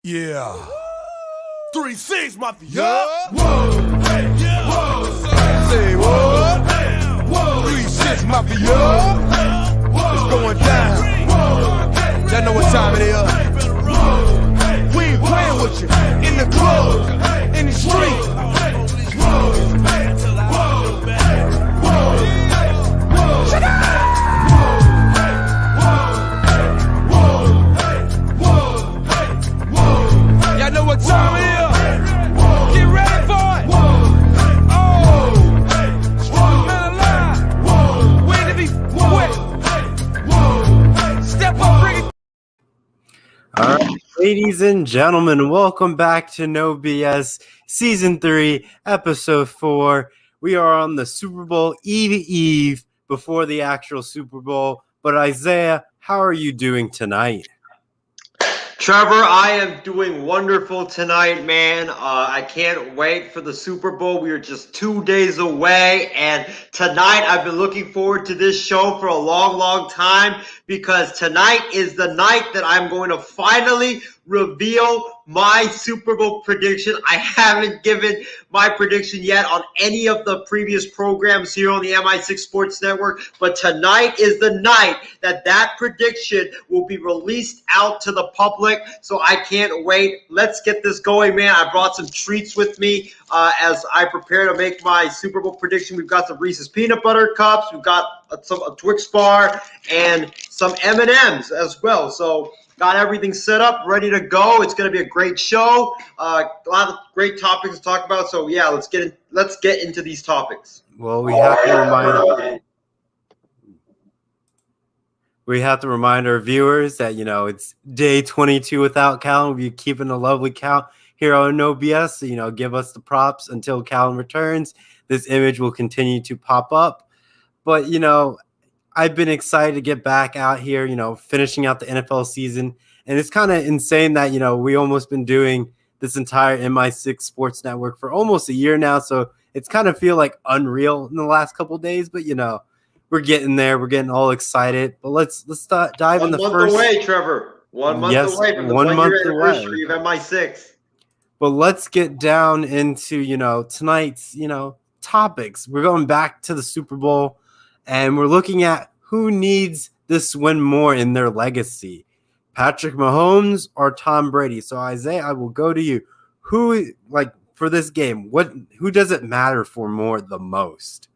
Yeah. 3-6, Mafia. Yeah. Whoa. Hey, yeah. Whoa. Say what? Hey, whoa. 3-6 Mafia. Hey, whoa. It's going down. Whoa. Y'all know what time it is. We ain't playing with you. In the club, in the street. Shut up! Y'all know what time it is. Get ready for it. Oh, man alive. Wait to be quick. Step up, bring it. All right, ladies and gentlemen, welcome back to No B.S. Season 3, Episode 4. We are on the Super Bowl Eve before the actual Super Bowl. But Isaiah, how are you doing tonight? Trevor, I am doing wonderful tonight, man. I can't wait for the Super Bowl. We are just 2 days away, and tonight I've been looking forward to this show for a long, long time because tonight is the night that I'm going to finally reveal my Super Bowl prediction. I haven't given my prediction yet on any of the previous programs here on the MI6 Sports Network, but tonight is the night that prediction will be released out to the public, so I can't wait. Let's get this going, man. I brought some treats with me as I prepare to make my Super Bowl prediction. We've got some Reese's Peanut Butter Cups, we've got a Twix bar, and some M&Ms as well. So got everything set up, ready to go. It's going to be a great show. A lot of great topics to talk about. So yeah, let's get into these topics. Well, we have to remind our viewers that, it's day 22 without Callan. We'll be keeping a lovely count here on No BS. So, give us the props until Callan returns. This image will continue to pop up. But, I've been excited to get back out here, finishing out the NFL season. And it's kind of insane that, we almost been doing this entire MI6 Sports Network for almost a year now. So it's kind of feel like unreal in the last couple of days. But, we're getting there. We're getting all excited. But let's dive in the first. 1 month away, Trevor. 1 month away from the 1 year anniversary of MI6. But let's get down into, tonight's, topics. We're going back to the Super Bowl. And we're looking at who needs this win more in their legacy, Patrick Mahomes or Tom Brady. So, Isaiah, I will go to you. Who, for this game, who does it matter for more the most?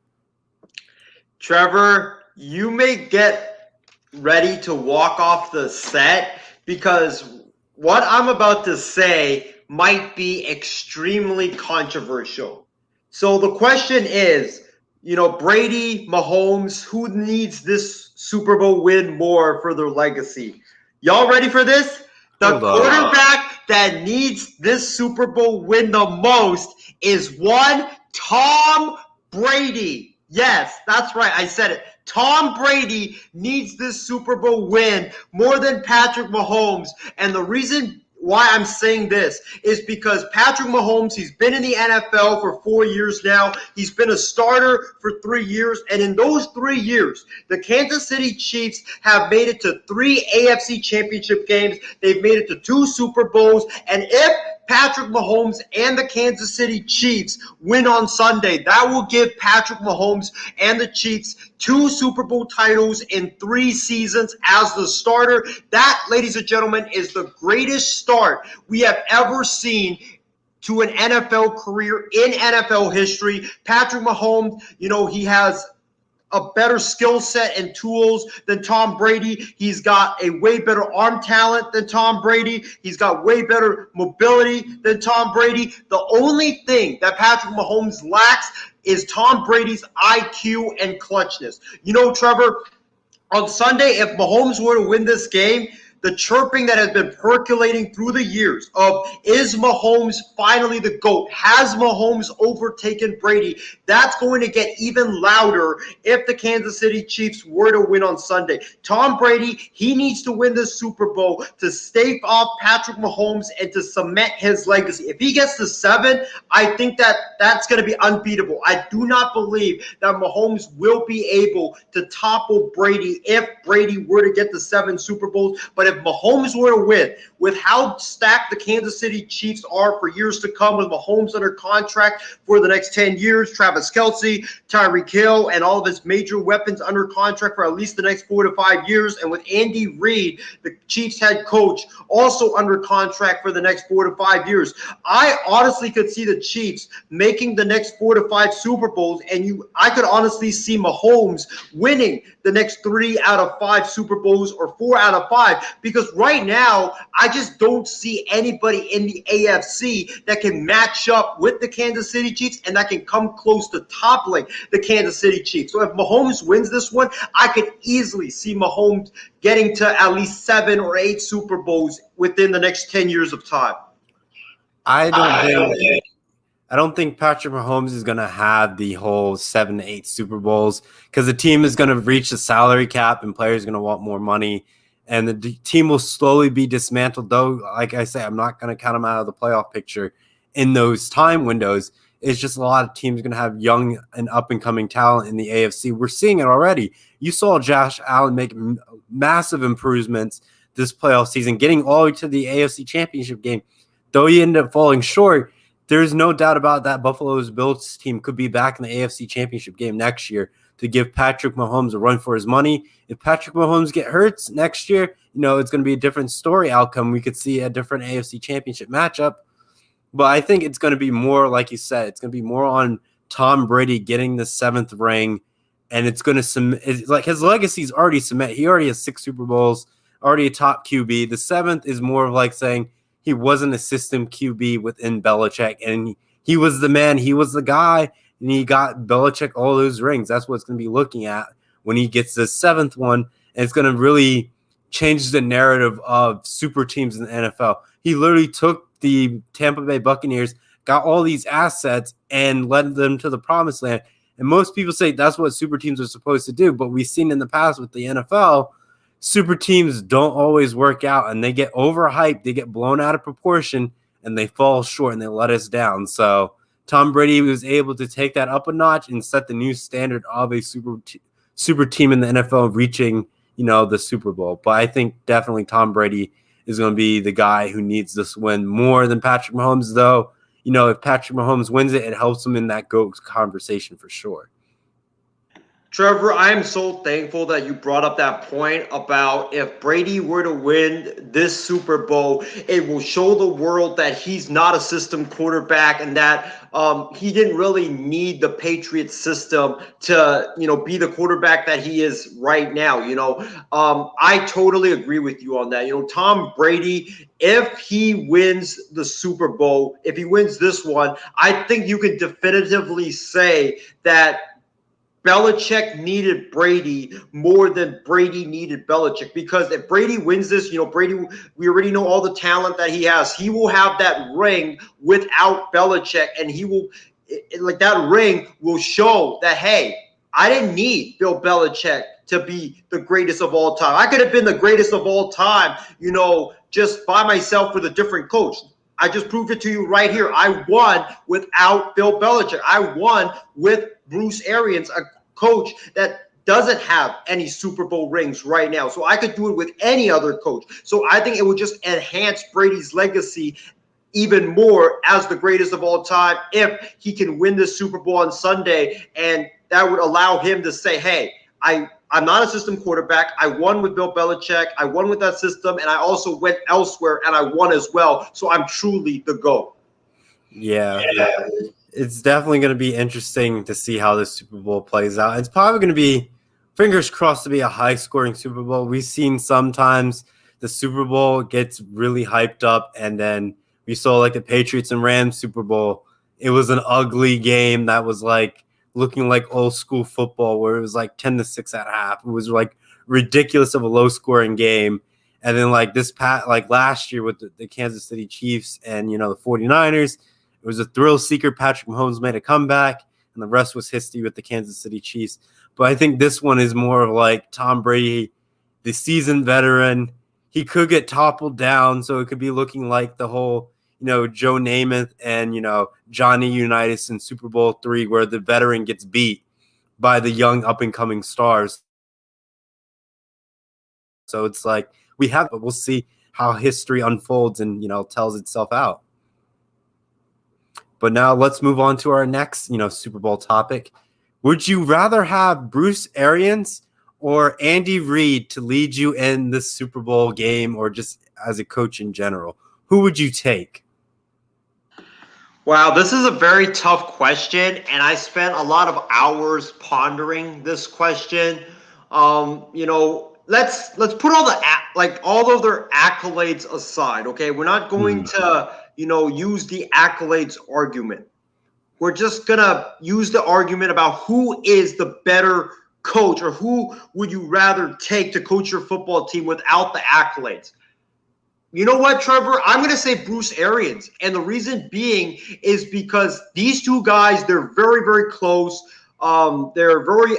Trevor, you may get ready to walk off the set because what I'm about to say might be extremely controversial. So the question is, Brady, Mahomes, who needs this Super Bowl win more for their legacy? Y'all ready for this? The quarterback that needs this Super Bowl win the most is one Tom Brady. Yes, that's right. I said it. Tom Brady needs this Super Bowl win more than Patrick Mahomes. And the reason why I'm saying this is because Patrick Mahomes, he's been in the NFL for 4 years now. He's been a starter for 3 years. And in those 3 years, the Kansas City Chiefs have made it to 3 AFC championship games. They've made it to 2 Super Bowls. And if Patrick Mahomes and the Kansas City Chiefs win on Sunday, that will give Patrick Mahomes and the Chiefs 2 Super Bowl titles in 3 seasons as the starter. That, ladies and gentlemen, is the greatest start we have ever seen to an NFL career in NFL history. Patrick Mahomes, he has a better skill set and tools than Tom Brady. He's got a way better arm talent than Tom Brady. He's got way better mobility than Tom Brady. The only thing that Patrick Mahomes lacks is Tom Brady's IQ and clutchness. Trevor, on Sunday, if Mahomes were to win this game, the chirping that has been percolating through the years of, is Mahomes finally the GOAT? Has Mahomes overtaken Brady? That's going to get even louder if the Kansas City Chiefs were to win on Sunday. Tom Brady, he needs to win the Super Bowl to stave off Patrick Mahomes and to cement his legacy. If he gets to 7, I think that's going to be unbeatable. I do not believe that Mahomes will be able to topple Brady if Brady were to get the 7 Super Bowls. But But if Mahomes were to win, with how stacked the Kansas City Chiefs are for years to come, with Mahomes under contract for the next 10 years, Travis Kelce, Tyreek Hill, and all of his major weapons under contract for at least the next 4 to 5 years, and with Andy Reid, the Chiefs head coach, also under contract for the next 4 to 5 years, I honestly could see the Chiefs making the next 4 to 5 Super Bowls, and I could honestly see Mahomes winning the next 3 out of 5 Super Bowls or 4 out of 5, because right now I just don't see anybody in the AFC that can match up with the Kansas City Chiefs and that can come close to toppling the Kansas City Chiefs. So if Mahomes wins this one, I could easily see Mahomes getting to at least 7 or 8 Super Bowls within the next 10 years of time. I don't think Patrick Mahomes is going to have the whole 7 to 8 Super Bowls, because the team is going to reach the salary cap and players are going to want more money, and the team will slowly be dismantled. Though, like I say, I'm not going to count them out of the playoff picture in those time windows. It's just a lot of teams going to have young and up-and-coming talent in the AFC. We're seeing it already. You saw Josh Allen make massive improvements this playoff season, getting all the way to the AFC Championship game. Though he ended up falling short, there's no doubt about that Buffalo's Bills team could be back in the AFC Championship game next year to give Patrick Mahomes a run for his money. If Patrick Mahomes get hurt next year, it's going to be a different story outcome. We could see a different AFC Championship matchup. But I think it's going to be more, like you said, it's going to be more on Tom Brady getting the 7th ring, and it's going to like his legacy is already cement. He already has 6 Super Bowls, already a top QB. The 7th is more of like saying he wasn't a system QB within Belichick, and he was the man, he was the guy, and he got Belichick all those rings. That's what it's going to be looking at when he gets the 7th one, and it's going to really change the narrative of super teams in the NFL. He literally took the Tampa Bay Buccaneers, got all these assets, and led them to the promised land. And most people say that's what super teams are supposed to do, but we've seen in the past with the NFL, super teams don't always work out, and they get overhyped, they get blown out of proportion, and they fall short and they let us down. So Tom Brady was able to take that up a notch and set the new standard of a super team in the NFL reaching, the Super Bowl. But I think definitely Tom Brady is going to be the guy who needs this win more than Patrick Mahomes, though. If Patrick Mahomes wins it, it helps him in that GOAT conversation for sure. Trevor, I am so thankful that you brought up that point about if Brady were to win this Super Bowl, it will show the world that he's not a system quarterback and that he didn't really need the Patriots system to, be the quarterback that he is right now. I totally agree with you on that. Tom Brady, if he wins the Super Bowl, if he wins this one, I think you can definitively say that Belichick needed Brady more than Brady needed Belichick, because if Brady wins this, Brady, we already know all the talent that he has. He will have that ring without Belichick, and he will, that ring will show that, hey, I didn't need Bill Belichick to be the greatest of all time. I could have been the greatest of all time, just by myself with a different coach. I just proved it to you right here. I won without Bill Belichick. I won with Bruce Arians, a coach that doesn't have any Super Bowl rings right now. So I could do it with any other coach. So I think it would just enhance Brady's legacy even more as the greatest of all time if he can win this Super Bowl on Sunday. And that would allow him to say, hey, I'm not a system quarterback. I won with Bill Belichick. I won with that system. And I also went elsewhere and I won as well. So I'm truly the GOAT. Yeah. It's definitely going to be interesting to see how this Super Bowl plays out. It's probably going to be, fingers crossed, to be a high-scoring Super Bowl. We've seen sometimes the Super Bowl gets really hyped up, and then we saw like the Patriots and Rams Super Bowl. It was an ugly game that was like looking like old school football, where it was like 10-6 at half. It was like ridiculous of a low-scoring game. And then like last year with the Kansas City Chiefs and the 49ers, it was a thrill seeker. Patrick Mahomes made a comeback, and the rest was history with the Kansas City Chiefs. But I think this one is more of like Tom Brady, the seasoned veteran. He could get toppled down, so it could be looking like the whole, Joe Namath and, Johnny Unitas in Super Bowl III, where the veteran gets beat by the young up-and-coming stars. So it's like we have, but we'll see how history unfolds and, tells itself out. But now let's move on to our next, Super Bowl topic. Would you rather have Bruce Arians or Andy Reid to lead you in the Super Bowl game or just as a coach in general? Who would you take? Wow, this is a very tough question, and I spent a lot of hours pondering this question. Let's put all all of their accolades aside. Okay, we're not going to use the accolades argument. We're just gonna use the argument about who is the better coach, or who would you rather take to coach your football team without the accolades. You know what, Trevor? I'm going to say Bruce Arians. And the reason being is because these two guys, they're very, very close. They're very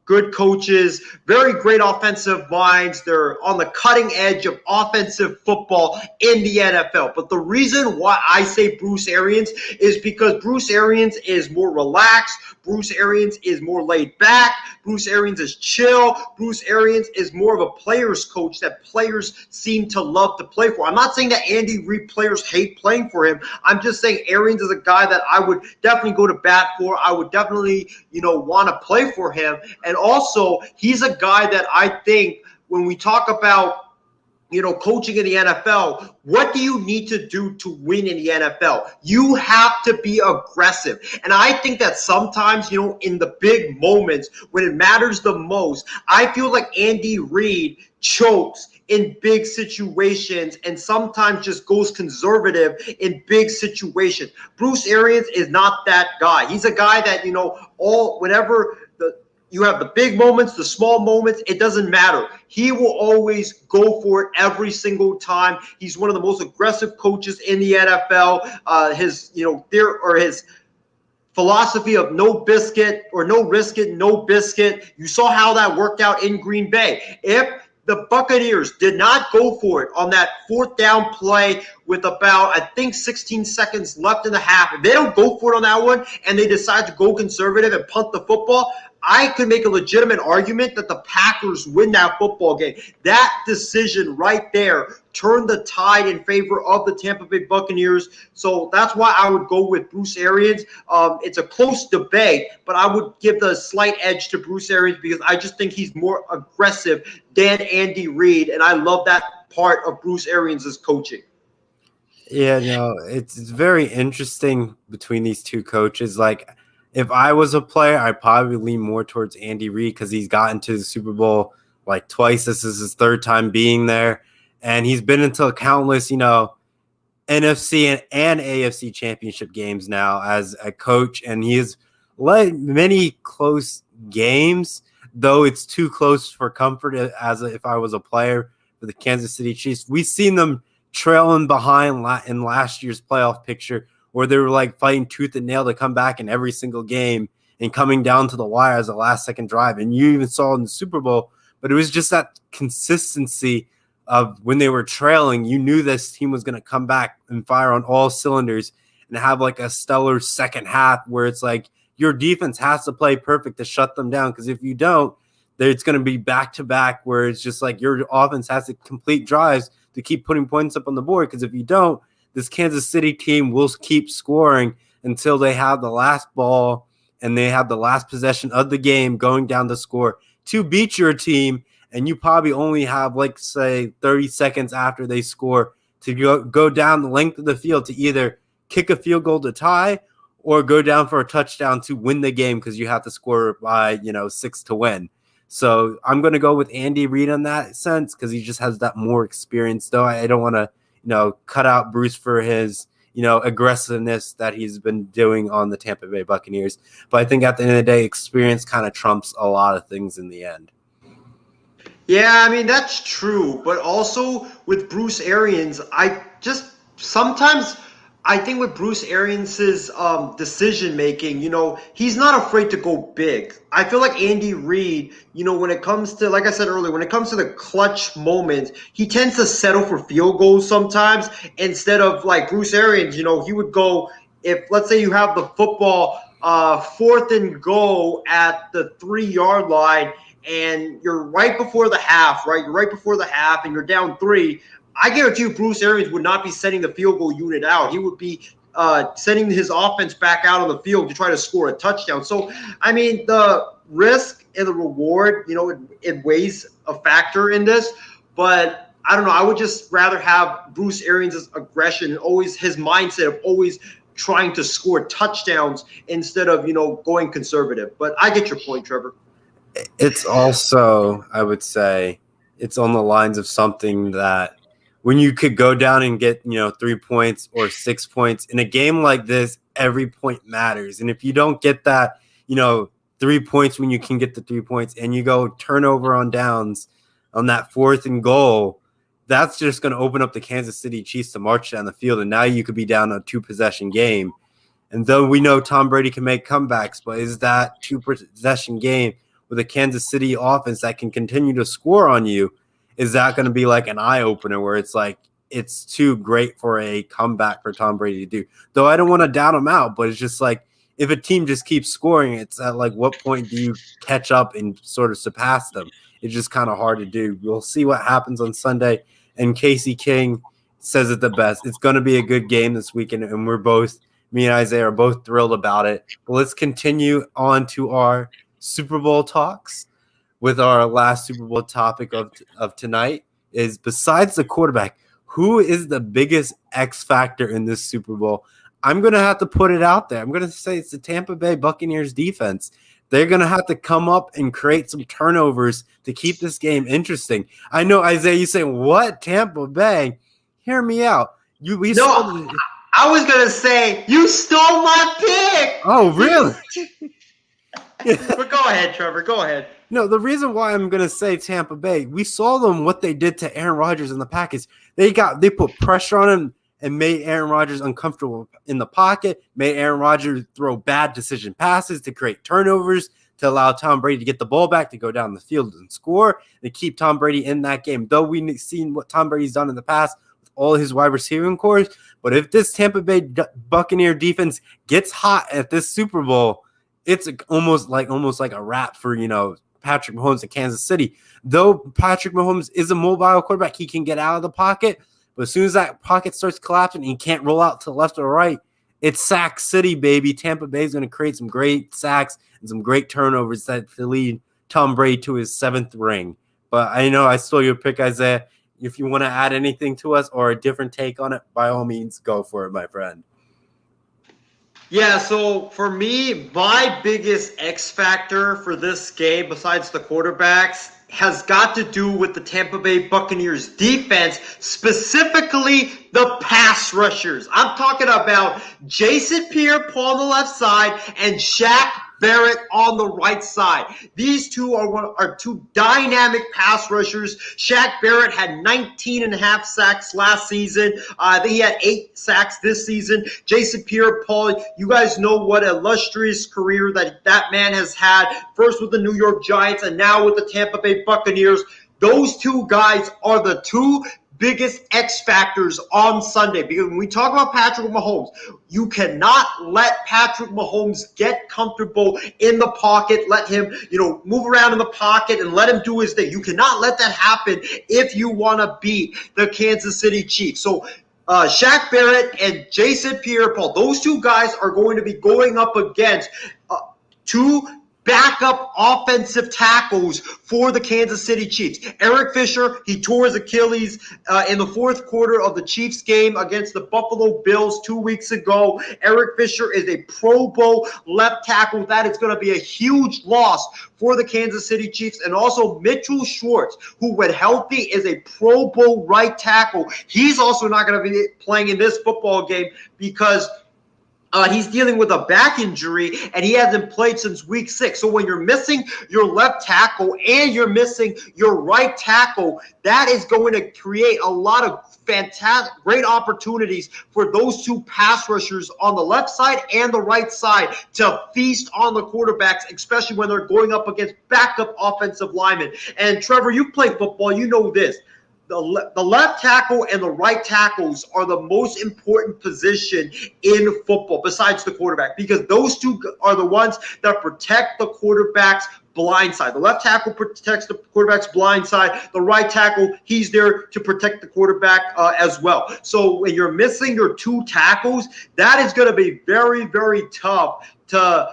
good coaches, very great offensive minds. They're on the cutting edge of offensive football in the NFL. But the reason why I say Bruce Arians is because Bruce Arians is more relaxed. Bruce Arians is more laid back. Bruce Arians is chill. Bruce Arians is more of a player's coach that players seem to love to play for. I'm not saying that Andy Reid players hate playing for him. I'm just saying Arians is a guy that I would definitely go to bat for. I would definitely, want to play for him. And also, he's a guy that I think when we talk about coaching in the NFL, what do you need to do to win in the NFL? You have to be aggressive. And I think that sometimes, in the big moments when it matters the most, I feel like Andy Reid chokes in big situations and sometimes just goes conservative in big situations. Bruce Arians is not that guy. He's a guy that, whenever you have the big moments, the small moments, it doesn't matter. He will always go for it every single time. He's one of the most aggressive coaches in the NFL. His philosophy of no biscuit or no risk it, no biscuit. You saw how that worked out in Green Bay. If the Buccaneers did not go for it on that fourth down play with about, I think, 16 seconds left in the half, if they don't go for it on that one and they decide to go conservative and punt the football, I could make a legitimate argument that the Packers win that football game. That decision right there turned the tide in favor of the Tampa Bay Buccaneers. So that's why I would go with Bruce Arians. It's a close debate, but I would give the slight edge to Bruce Arians because I just think he's more aggressive than Andy Reid, and I love that part of Bruce Arians' coaching. Yeah, no, it's very interesting between these two coaches. Like, if I was a player, I'd probably lean more towards Andy Reid because he's gotten to the Super Bowl like twice. This is his third time being there. And he's been into countless, NFC and AFC championship games now as a coach. And he has led many close games, though it's too close for comfort if I was a player for the Kansas City Chiefs. We've seen them trailing behind in last year's playoff picture where they were like fighting tooth and nail to come back in every single game and coming down to the wire as a last-second drive. And you even saw in the Super Bowl, but it was just that consistency of when they were trailing, you knew this team was going to come back and fire on all cylinders and have like a stellar second half where it's like your defense has to play perfect to shut them down, because if you don't, it's going to be back-to-back where it's just like your offense has to complete drives to keep putting points up on the board, because if you don't, this Kansas City team will keep scoring until they have the last ball and they have the last possession of the game going down the score to beat your team. And you probably only have, like, say, 30 seconds after they score to go down the length of the field to either kick a field goal to tie or go down for a touchdown to win the game because you have to score by, 6 to win. So I'm going to go with Andy Reid in that sense because he just has that more experience, though. I don't want to cut out Bruce for his, aggressiveness that he's been doing on the Tampa Bay Buccaneers. But I think at the end of the day, experience kind of trumps a lot of things in the end. Yeah, I mean, that's true. But also with Bruce Arians, I think with Bruce Arians' decision making, he's not afraid to go big. I feel like Andy Reid, when it comes to, like I said earlier, when it comes to the clutch moments, he tends to settle for field goals sometimes instead of like Bruce Arians. He would go, if let's say you have the football 4th and goal at the 3-yard line, and you're right before the half, right? You're right before the half, and you're down 3. I guarantee you Bruce Arians would not be sending the field goal unit out. He would be sending his offense back out on the field to try to score a touchdown. So, I mean, the risk and the reward, it weighs a factor in this. But I don't know. I would just rather have Bruce Arians' aggression and always his mindset of always trying to score touchdowns instead of, going conservative. But I get your point, Trevor. It's also, I would say, it's on the lines of something that when you could go down and get, 3 points or 6 points in a game like this, every point matters. And if you don't get that, 3 points when you can get the 3 points and you go turnover on downs on that 4th and goal, that's just going to open up the Kansas City Chiefs to march down the field. And now you could be down a 2-possession game. And though we know Tom Brady can make comebacks, but is that 2-possession game with a Kansas City offense that can continue to score on you, is that going to be like an eye-opener where it's like it's too great for a comeback for Tom Brady to do? Though I don't want to doubt him out, but it's just like if a team just keeps scoring, it's at like what point do you catch up and sort of surpass them? It's just kind of hard to do. We'll see what happens on Sunday. And Casey King says it the best. It's going to be a good game this weekend, and me and Isaiah are both thrilled about it. But let's continue on to our Super Bowl talks with our last Super Bowl topic of tonight is, besides the quarterback, who is the biggest X factor in this Super Bowl? I'm going to have to put it out there. I'm going to say it's the Tampa Bay Buccaneers defense. They're going to have to come up and create some turnovers to keep this game interesting. I know, Isaiah, you say, what? Tampa Bay? Hear me out. I was going to say, you stole my pick. Oh, really? But go ahead, Trevor. Go ahead. No, the reason why I'm going to say Tampa Bay, we saw them what they did to Aaron Rodgers in the Packers. They put pressure on him and made Aaron Rodgers uncomfortable in the pocket, made Aaron Rodgers throw bad decision passes to create turnovers, to allow Tom Brady to get the ball back, to go down the field and score, to keep Tom Brady in that game. Though we've seen what Tom Brady's done in the past with all his wide receiving cores, but if this Tampa Bay Buccaneer defense gets hot at this Super Bowl, it's almost like a wrap for, Patrick Mahomes in Kansas City. Though Patrick Mahomes is a mobile quarterback, he can get out of the pocket. But as soon as that pocket starts collapsing and he can't roll out to the left or right, it's sack city, baby. Tampa Bay is going to create some great sacks and some great turnovers that to lead Tom Brady to his 7th ring. But I know I stole your pick, Isaiah. If you want to add anything to us or a different take on it, by all means, go for it, my friend. Yeah, so for me, my biggest X factor for this game, besides the quarterbacks, has got to do with the Tampa Bay Buccaneers defense, specifically the pass rushers. I'm talking about Jason Pierre-Paul on the left side and Shaq Barrett on the right side. These two are two dynamic pass rushers. Shaq Barrett had 19 and a half sacks last season. I think he had 8 sacks this season. Jason Pierre-Paul, you guys know what an illustrious career that man has had, first with the New York Giants and now with the Tampa Bay Buccaneers. Those two guys are the two biggest X factors on Sunday, because when we talk about Patrick Mahomes, you cannot let Patrick Mahomes get comfortable in the pocket, let him, move around in the pocket and let him do his thing. You cannot let that happen if you want to beat the Kansas City Chiefs. So Shaq Barrett and Jason Pierre-Paul, those two guys are going to be going up against two backup offensive tackles for the Kansas City Chiefs. Eric Fisher, he tore his Achilles in the 4th quarter of the Chiefs game against the Buffalo Bills 2 weeks ago. Eric Fisher is a Pro Bowl left tackle. That is going to be a huge loss for the Kansas City Chiefs. And also Mitchell Schwartz, who when healthy is a Pro Bowl right tackle. He's also not going to be playing in this football game because he's dealing with a back injury, and he hasn't played since week 6. So when you're missing your left tackle and you're missing your right tackle, that is going to create a lot of fantastic, great opportunities for those two pass rushers on the left side and the right side to feast on the quarterbacks, especially when they're going up against backup offensive linemen. And Trevor, you play football, you know this. The left tackle and the right tackles are the most important position in football besides the quarterback, because those two are the ones that protect the quarterback's blind side. The left tackle protects the quarterback's blind side. The right tackle, he's there to protect the quarterback as well. So when you're missing your two tackles, that is going to be very, very tough to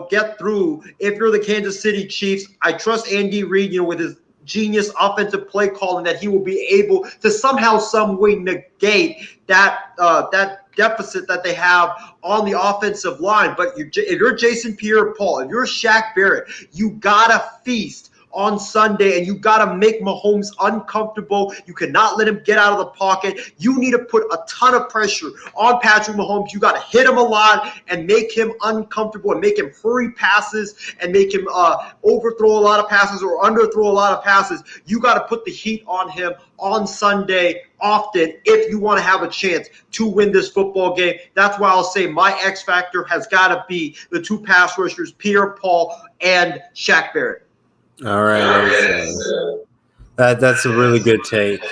get through if you're the Kansas City Chiefs. I trust Andy Reid, with his genius offensive play calling, that he will be able to somehow, some way negate that deficit that they have on the offensive line. But if you're Jason Pierre-Paul, if you're Shaq Barrett, you gotta feast on Sunday, and you got to make Mahomes uncomfortable. You cannot let him get out of the pocket. You need to put a ton of pressure on Patrick Mahomes. You got to hit him a lot and make him uncomfortable and make him hurry passes and make him overthrow a lot of passes or underthrow a lot of passes. You got to put the heat on him on Sunday often if you want to have a chance to win this football game. That's why I'll say my X factor has got to be the two pass rushers, Pierre-Paul and Shaq Barrett. All right. That's a really good take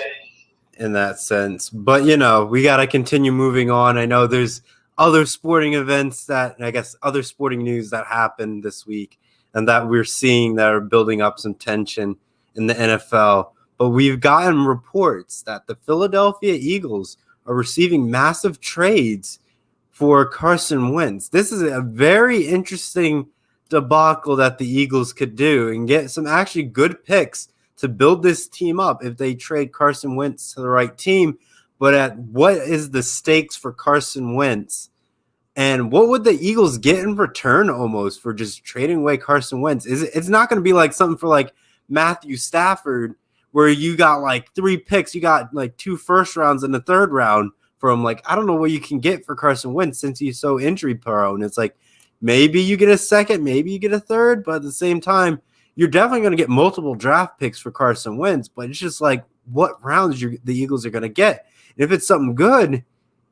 in that sense. But, we got to continue moving on. I know there's other sporting events other sporting news that happened this week and that we're seeing that are building up some tension in the NFL. But we've gotten reports that the Philadelphia Eagles are receiving massive trades for Carson Wentz. This is a very interesting debacle that the Eagles could do and get some actually good picks to build this team up if they trade Carson Wentz to the right team. But at what is the stakes for Carson Wentz? And what would the Eagles get in return almost for just trading away Carson Wentz? It's not going to be like something for like Matthew Stafford where you got like 3 picks. You got like 2 first rounds and a third round from like, I don't know what you can get for Carson Wentz since he's so injury prone. It's like, maybe you get a second, maybe you get a third, but at the same time, you're definitely going to get multiple draft picks for Carson Wentz. But it's just like what rounds the Eagles are going to get. And if it's something good,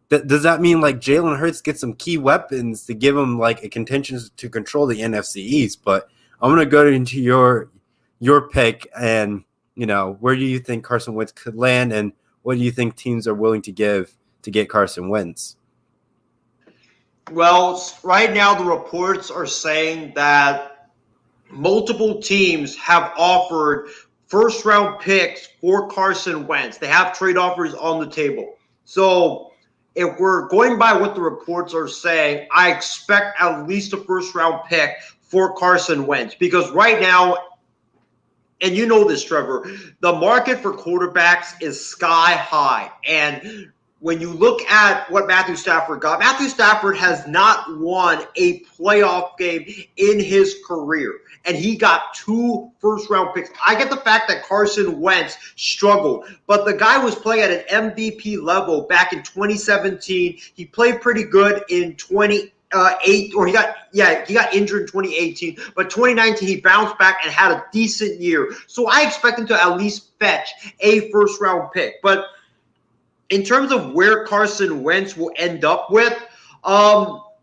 does that mean like Jalen Hurts gets some key weapons to give him like a contention to control the NFC East? But I'm going to go into your pick and, where do you think Carson Wentz could land and what do you think teams are willing to give to get Carson Wentz? Well, right now the reports are saying that multiple teams have offered first-round picks for Carson Wentz. They have trade offers on the table. So if we're going by what the reports are saying, I expect at least a first-round pick for Carson Wentz because right now, and you know this, Trevor, the market for quarterbacks is sky high. And when you look at what Matthew Stafford got, Matthew Stafford has not won a playoff game in his career, and he got 2 first-round picks. I get the fact that Carson Wentz struggled, but the guy was playing at an MVP level back in 2017. He played pretty good in 2018, or he got injured in 2018, but 2019 he bounced back and had a decent year. So I expect him to at least fetch a first-round pick, but in terms of where Carson Wentz will end up with, well,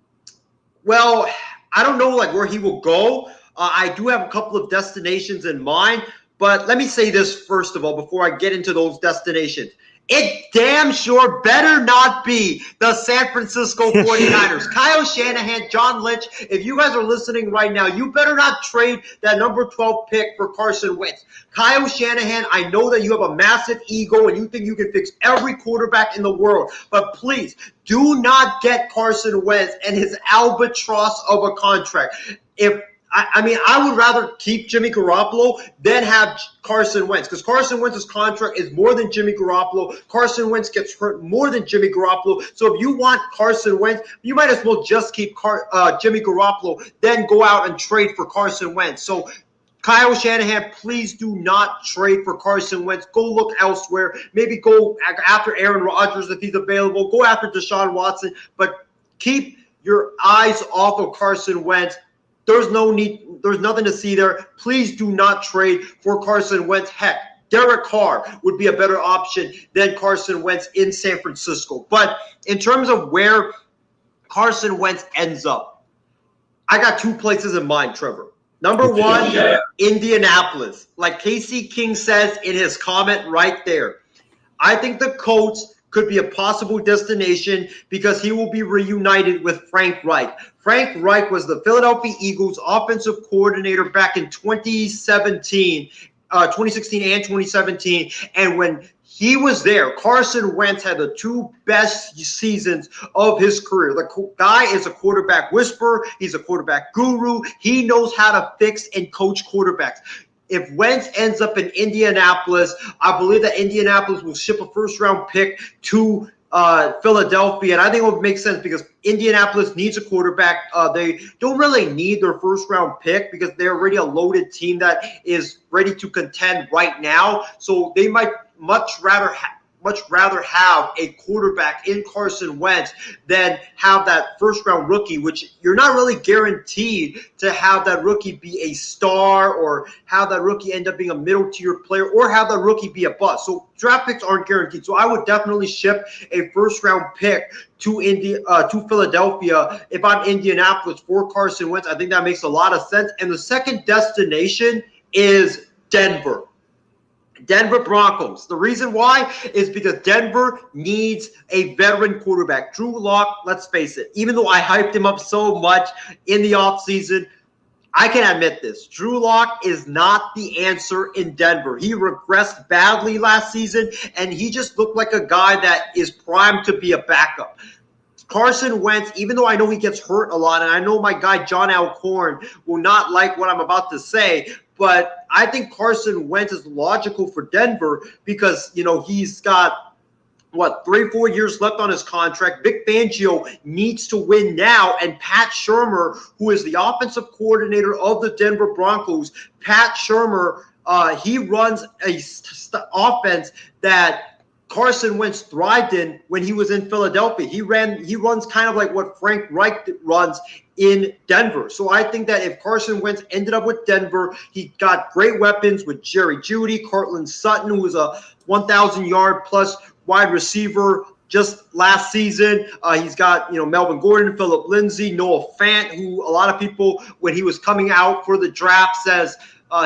I don't know where he will go. I do have a couple of destinations in mind, but let me say this first of all before I get into those destinations. It damn sure better not be the San Francisco 49ers. Kyle Shanahan, John Lynch, if you guys are listening right now, you better not trade that number 12 pick for Carson Wentz. Kyle Shanahan, I know that you have a massive ego and you think you can fix every quarterback in the world, but please do not get Carson Wentz and his albatross of a contract. I would rather keep Jimmy Garoppolo than have Carson Wentz because Carson Wentz's contract is more than Jimmy Garoppolo. Carson Wentz gets hurt more than Jimmy Garoppolo. So if you want Carson Wentz, you might as well just keep Jimmy Garoppolo, then go out and trade for Carson Wentz. So Kyle Shanahan, please do not trade for Carson Wentz. Go look elsewhere. Maybe go after Aaron Rodgers if he's available. Go after Deshaun Watson. But keep your eyes off of Carson Wentz. There's no need. There's nothing to see there. Please do not trade for Carson Wentz. Heck, Derek Carr would be a better option than Carson Wentz in San Francisco. But in terms of where Carson Wentz ends up, I got 2 places in mind, Trevor. Number 1, Indianapolis. Like Casey King says in his comment right there, I think the Colts could be a possible destination because he will be reunited with Frank Reich. Frank Reich was the Philadelphia Eagles offensive coordinator back in 2016 and 2017. And when he was there, Carson Wentz had the two best seasons of his career. The guy is a quarterback whisperer. He's a quarterback guru. He knows how to fix and coach quarterbacks. If Wentz ends up in Indianapolis, I believe that Indianapolis will ship a first-round pick to Philadelphia, and I think it would make sense because Indianapolis needs a quarterback. They don't really need their first-round pick because they're already a loaded team that is ready to contend right now. So they might much rather have a quarterback in Carson Wentz than have that first-round rookie, which you're not really guaranteed to have that rookie be a star or have that rookie end up being a middle-tier player or have that rookie be a bust. So draft picks aren't guaranteed. So I would definitely ship a first-round pick to Philadelphia if I'm Indianapolis for Carson Wentz. I think that makes a lot of sense. And the second destination is Denver. Denver Broncos. The reason why is because Denver needs a veteran quarterback. Drew Lock, let's face it, even though I hyped him up so much in the offseason, I can admit this. Drew Lock is not the answer in Denver. He regressed badly last season, and he just looked like a guy that is primed to be a backup. Carson Wentz, even though I know he gets hurt a lot, and I know my guy John Alcorn will not like what I'm about to say, but I think Carson Wentz is logical for Denver because, he's got, 3-4 years left on his contract. Vic Fangio needs to win now, and Pat Shurmur, who is the offensive coordinator of the Denver Broncos, Pat Shurmur, he runs a offense that Carson Wentz thrived in when he was in Philadelphia. He runs kind of like what Frank Reich runs in Denver. So I think that if Carson Wentz ended up with Denver, he got great weapons with Jerry Jeudy, Cortland Sutton, who was a 1,000-yard plus wide receiver just last season. He's got, Melvin Gordon, Phillip Lindsay, Noah Fant, who a lot of people, when he was coming out for the draft, says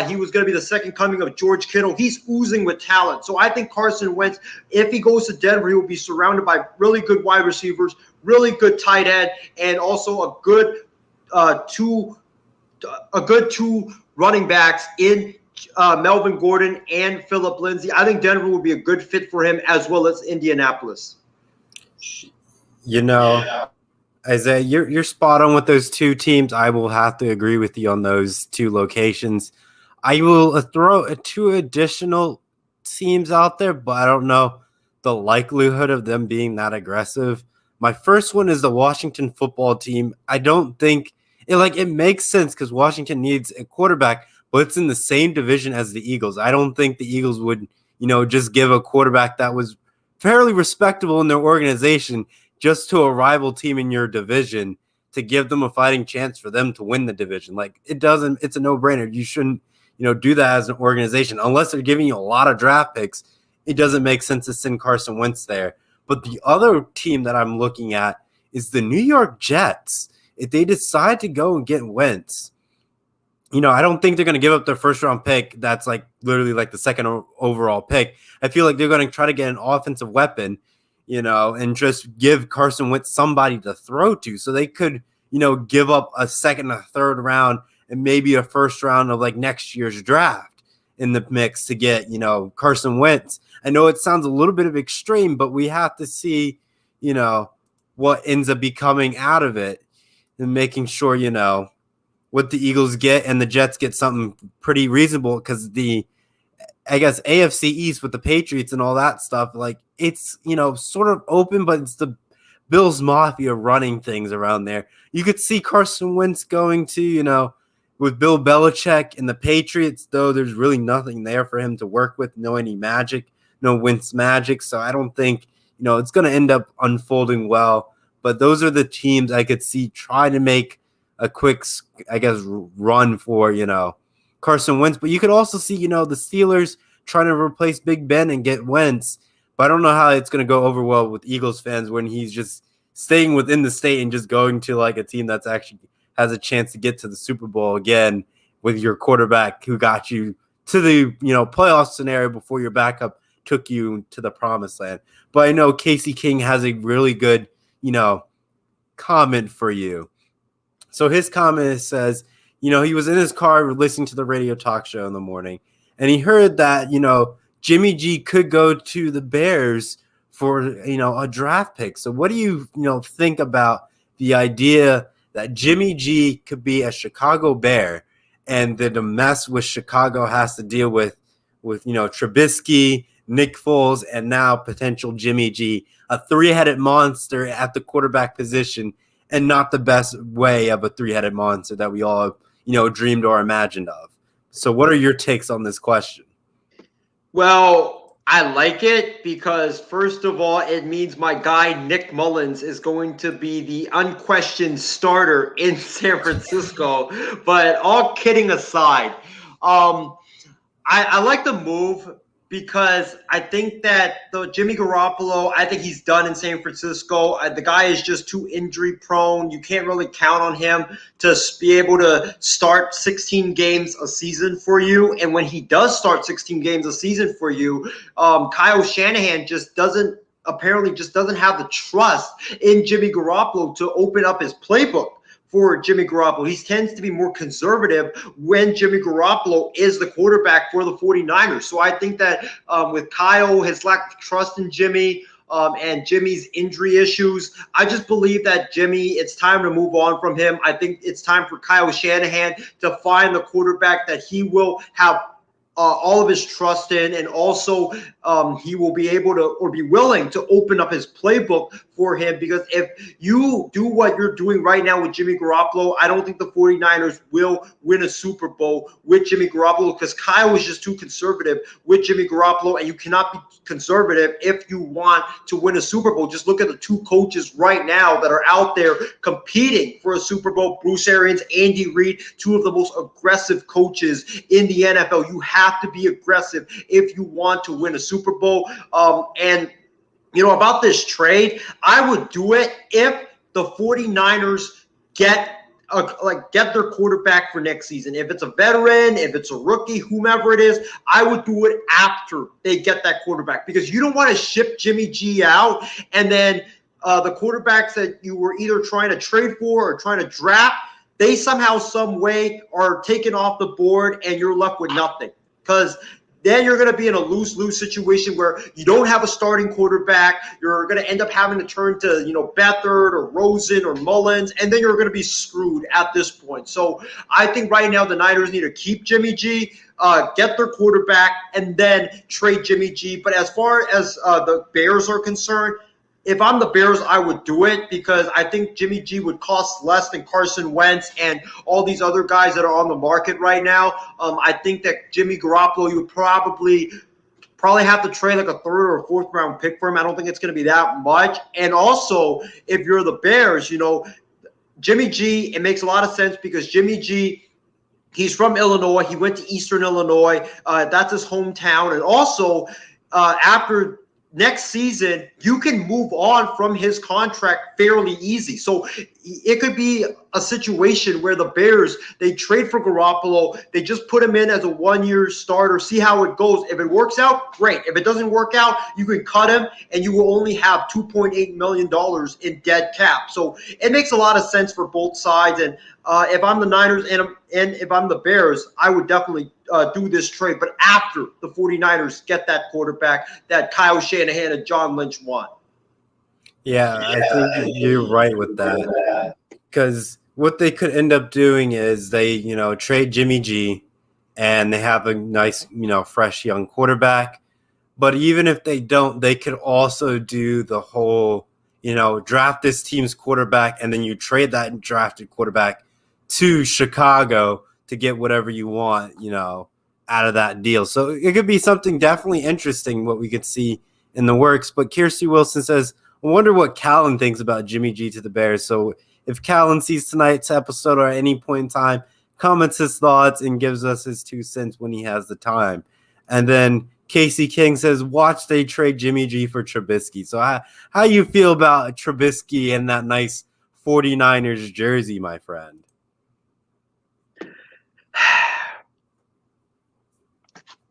he was going to be the second coming of George Kittle. He's oozing with talent. So I think Carson Wentz, if he goes to Denver, he will be surrounded by really good wide receivers, really good tight end, and also a good two running backs in Melvin Gordon and Phillip Lindsay. I think Denver would be a good fit for him as well as Indianapolis. Isaiah, you're spot on with those two teams. I will have to agree with you on those two locations. I will throw two additional teams out there, but I don't know the likelihood of them being that aggressive. My first one is the Washington football team. I don't think it makes sense because Washington needs a quarterback, but it's in the same division as the Eagles. I don't think the Eagles would, just give a quarterback that was fairly respectable in their organization just to a rival team in your division to give them a fighting chance for them to win the division. It's a no-brainer. You shouldn't, do that as an organization. Unless they're giving you a lot of draft picks, it doesn't make sense to send Carson Wentz there. But the other team that I'm looking at is the New York Jets. If they decide to go and get Wentz, I don't think they're going to give up their first-round pick. That's literally the second overall pick. I feel like they're going to try to get an offensive weapon, and just give Carson Wentz somebody to throw to. So they could, give up a second, a third round, and maybe a first round of next year's draft in the mix to get, Carson Wentz. I know it sounds a little bit of extreme, but we have to see, what ends up becoming out of it and making sure, what the Eagles get and the Jets get something pretty reasonable because AFC East with the Patriots and all that stuff, it's, sort of open, but it's the Bills Mafia running things around there. You could see Carson Wentz going to, with Bill Belichick and the Patriots, though there's really nothing there for him to work with, no Wentz magic. So I don't think, it's going to end up unfolding well. But those are the teams I could see try to make a quick, run for, Carson Wentz. But you could also see, the Steelers trying to replace Big Ben and get Wentz. But I don't know how it's going to go over well with Eagles fans when he's just staying within the state and just going to a team that's actually has a chance to get to the Super Bowl again with your quarterback who got you to the, playoff scenario before your backup took you to the promised land. But I know Casey King has a really good, comment for you. So his comment says, he was in his car listening to the radio talk show in the morning, and he heard that, Jimmy G could go to the Bears for, a draft pick. So what do you, think about the idea that Jimmy G could be a Chicago Bear, and the mess with Chicago has to deal with, Trubisky, Nick Foles, and now potential Jimmy G, a three-headed monster at the quarterback position, and not the best way of a three-headed monster that we all, dreamed or imagined of. So what are your takes on this question? Well, I like it because, first of all, it means my guy Nick Mullins is going to be the unquestioned starter in San Francisco. But all kidding aside, I like the move because I think that the Jimmy Garoppolo, I think he's done in San Francisco. The guy is just too injury prone. You can't really count on him to be able to start 16 games a season for you. And when he does start 16 games a season for you, Kyle Shanahan just doesn't have the trust in Jimmy Garoppolo to open up his playbook for Jimmy Garoppolo. He tends to be more conservative when Jimmy Garoppolo is the quarterback for the 49ers. So I think that with Kyle, his lack of trust in Jimmy, and Jimmy's injury issues, I just believe that Jimmy, it's time to move on from him. I think it's time for Kyle Shanahan to find the quarterback that he will have all of his trust in, and also he will be able to or be willing to open up his playbook for him. Because if you do what you're doing right now with Jimmy Garoppolo, I don't think the 49ers will win a Super Bowl with Jimmy Garoppolo, because Kyle is just too conservative with Jimmy Garoppolo, and you cannot be conservative if you want to win a Super Bowl. Just look at the two coaches right now that are out there competing for a Super Bowl: Bruce Arians, Andy Reid, two of the most aggressive coaches in the NFL. You have to be aggressive if you want to win a Super Bowl. And about this trade, I would do it if the 49ers get their quarterback for next season. If it's a veteran, if it's a rookie, whomever it is, I would do it after they get that quarterback, because you don't want to ship Jimmy G out and then the quarterbacks that you were either trying to trade for or trying to draft, they somehow, some way are taken off the board and you're left with nothing. Because then you're going to be in a lose-lose situation where you don't have a starting quarterback. You're going to end up having to turn to, Beathard or Rosen or Mullins, and then you're going to be screwed at this point. So I think right now the Niners need to keep Jimmy G, get their quarterback, and then trade Jimmy G. But as far as the Bears are concerned, if I'm the Bears, I would do it, because I think Jimmy G would cost less than Carson Wentz and all these other guys that are on the market right now. I think that Jimmy Garoppolo, you would probably have to trade like a third or a fourth round pick for him. I don't think it's going to be that much. And also, if you're the Bears, Jimmy G, it makes a lot of sense, because Jimmy G, he's from Illinois. He went to Eastern Illinois. That's his hometown. And also, after next season, you can move on from his contract fairly easy. So it could be a situation where the Bears, they trade for Garoppolo, they just put him in as a one-year starter, see how it goes. If it works out, great. If it doesn't work out, you can cut him, and you will only have $2.8 million in dead cap. So it makes a lot of sense for both sides. And if I'm the Niners and if I'm the Bears, I would definitely do this trade, but after the 49ers get that quarterback that Kyle Shanahan and John Lynch want. Yeah, I think you're right with that, because what they could end up doing is they, trade Jimmy G, and they have a nice, fresh young quarterback. But even if they don't, they could also do the whole, draft this team's quarterback, and then you trade that drafted quarterback to Chicago to get whatever you want, out of that deal. So it could be something definitely interesting what we could see in the works. But Kirsty Wilson says, I wonder what Callan thinks about Jimmy G to the Bears. So if Callan sees tonight's episode or at any point in time, comments his thoughts and gives us his 2 cents when he has the time. And then Casey King says, watch they trade Jimmy G for Trubisky. So how you feel about Trubisky and that nice 49ers jersey, my friend?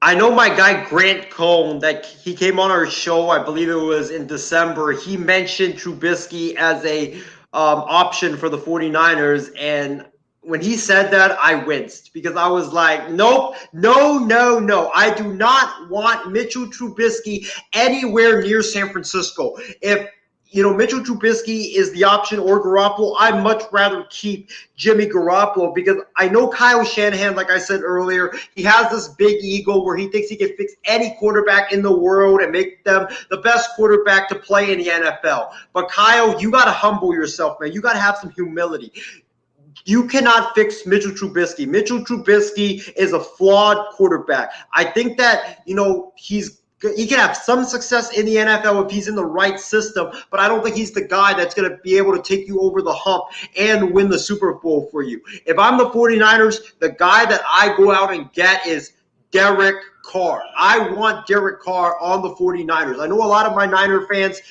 I know my guy Grant Cohn, that he came on our show, I believe it was in December. He mentioned Trubisky as a option for the 49ers. And when he said that, I winced because I was like, nope, no, no, no. I do not want Mitchell Trubisky anywhere near San Francisco. If Mitchell Trubisky is the option or Garoppolo, I'd much rather keep Jimmy Garoppolo because I know Kyle Shanahan, like I said earlier, he has this big ego where he thinks he can fix any quarterback in the world and make them the best quarterback to play in the NFL. But Kyle, you got to humble yourself, man. You got to have some humility. You cannot fix Mitchell Trubisky. Mitchell Trubisky is a flawed quarterback. I think that, he can have some success in the NFL if he's in the right system, but I don't think he's the guy that's going to be able to take you over the hump and win the Super Bowl for you. If I'm the 49ers, the guy that I go out and get is Derek Carr. I want Derek Carr on the 49ers. I know a lot of my Niner fans